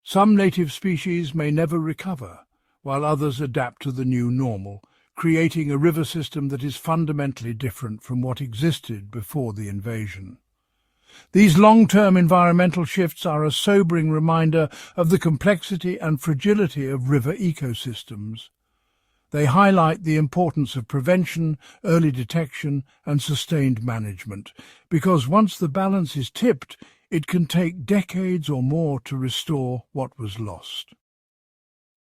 Some native species may never recover, while others adapt to the new normal, creating a river system that is fundamentally different from what existed before the invasion. These long-term environmental shifts are a sobering reminder of the complexity and fragility of river ecosystems. They highlight the importance of prevention, early detection, and sustained management, because once the balance is tipped, it can take decades or more to restore what was lost.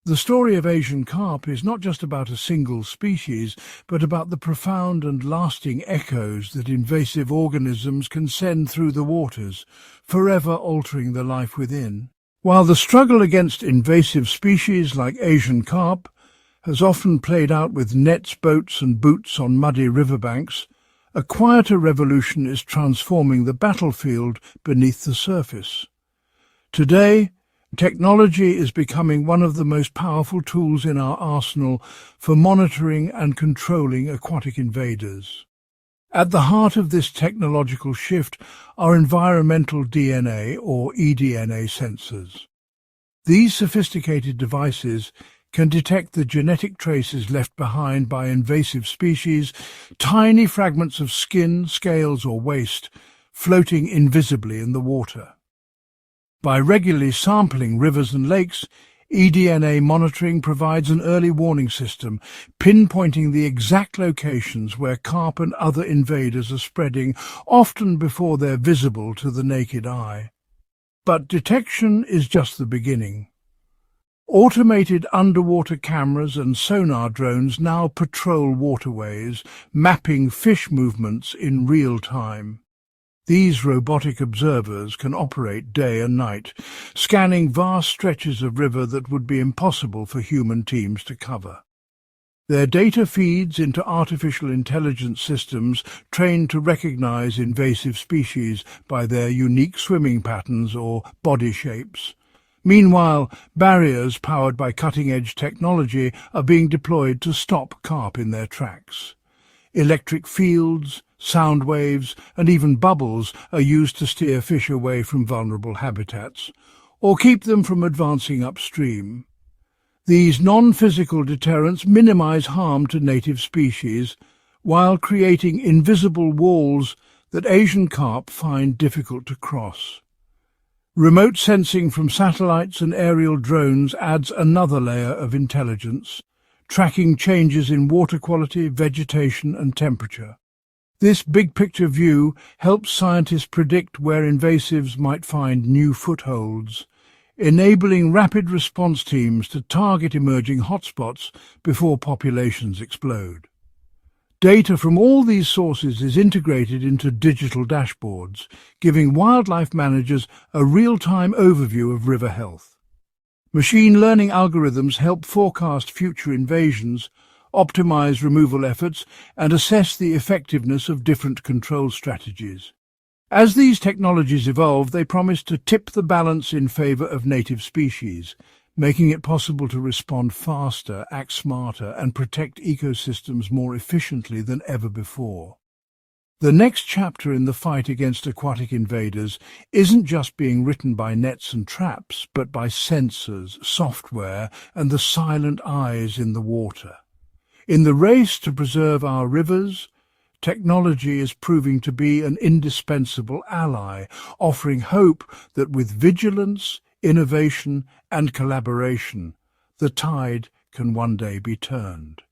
The story of Asian carp is not just about a single species, but about the profound and lasting echoes that invasive organisms can send through the waters, forever altering the life within. While the struggle against invasive species like Asian carp has often played out with nets, boats and boots on muddy riverbanks, a quieter revolution is transforming the battlefield beneath the surface. Today, technology is becoming one of the most powerful tools in our arsenal for monitoring and controlling aquatic invaders. At the heart of this technological shift are environmental DNA or eDNA sensors. These sophisticated devices can detect the genetic traces left behind by invasive species, tiny fragments of skin, scales or waste floating invisibly in the water. By regularly sampling rivers and lakes, eDNA monitoring provides an early warning system, pinpointing the exact locations where carp and other invaders are spreading, often before they're visible to the naked eye. But detection is just the beginning. Automated underwater cameras and sonar drones now patrol waterways, mapping fish movements in real time. These robotic observers can operate day and night, scanning vast stretches of river that would be impossible for human teams to cover. Their data feeds into artificial intelligence systems trained to recognize invasive species by their unique swimming patterns or body shapes. Meanwhile, barriers powered by cutting-edge technology are being deployed to stop carp in their tracks. Electric fields, sound waves, and even bubbles are used to steer fish away from vulnerable habitats, or keep them from advancing upstream. These non-physical deterrents minimize harm to native species, while creating invisible walls that Asian carp find difficult to cross. Remote sensing from satellites and aerial drones adds another layer of intelligence, tracking changes in water quality, vegetation and temperature. This big-picture view helps scientists predict where invasives might find new footholds, enabling rapid response teams to target emerging hotspots before populations explode. Data from all these sources is integrated into digital dashboards, giving wildlife managers a real-time overview of river health. Machine learning algorithms help forecast future invasions, optimize removal efforts, and assess the effectiveness of different control strategies. As these technologies evolve, they promise to tip the balance in favor of native species, making it possible to respond faster, act smarter, and protect ecosystems more efficiently than ever before. The next chapter in the fight against aquatic invaders isn't just being written by nets and traps, but by sensors, software, and the silent eyes in the water. In the race to preserve our rivers, technology is proving to be an indispensable ally, offering hope that with vigilance, innovation and collaboration, the tide can one day be turned.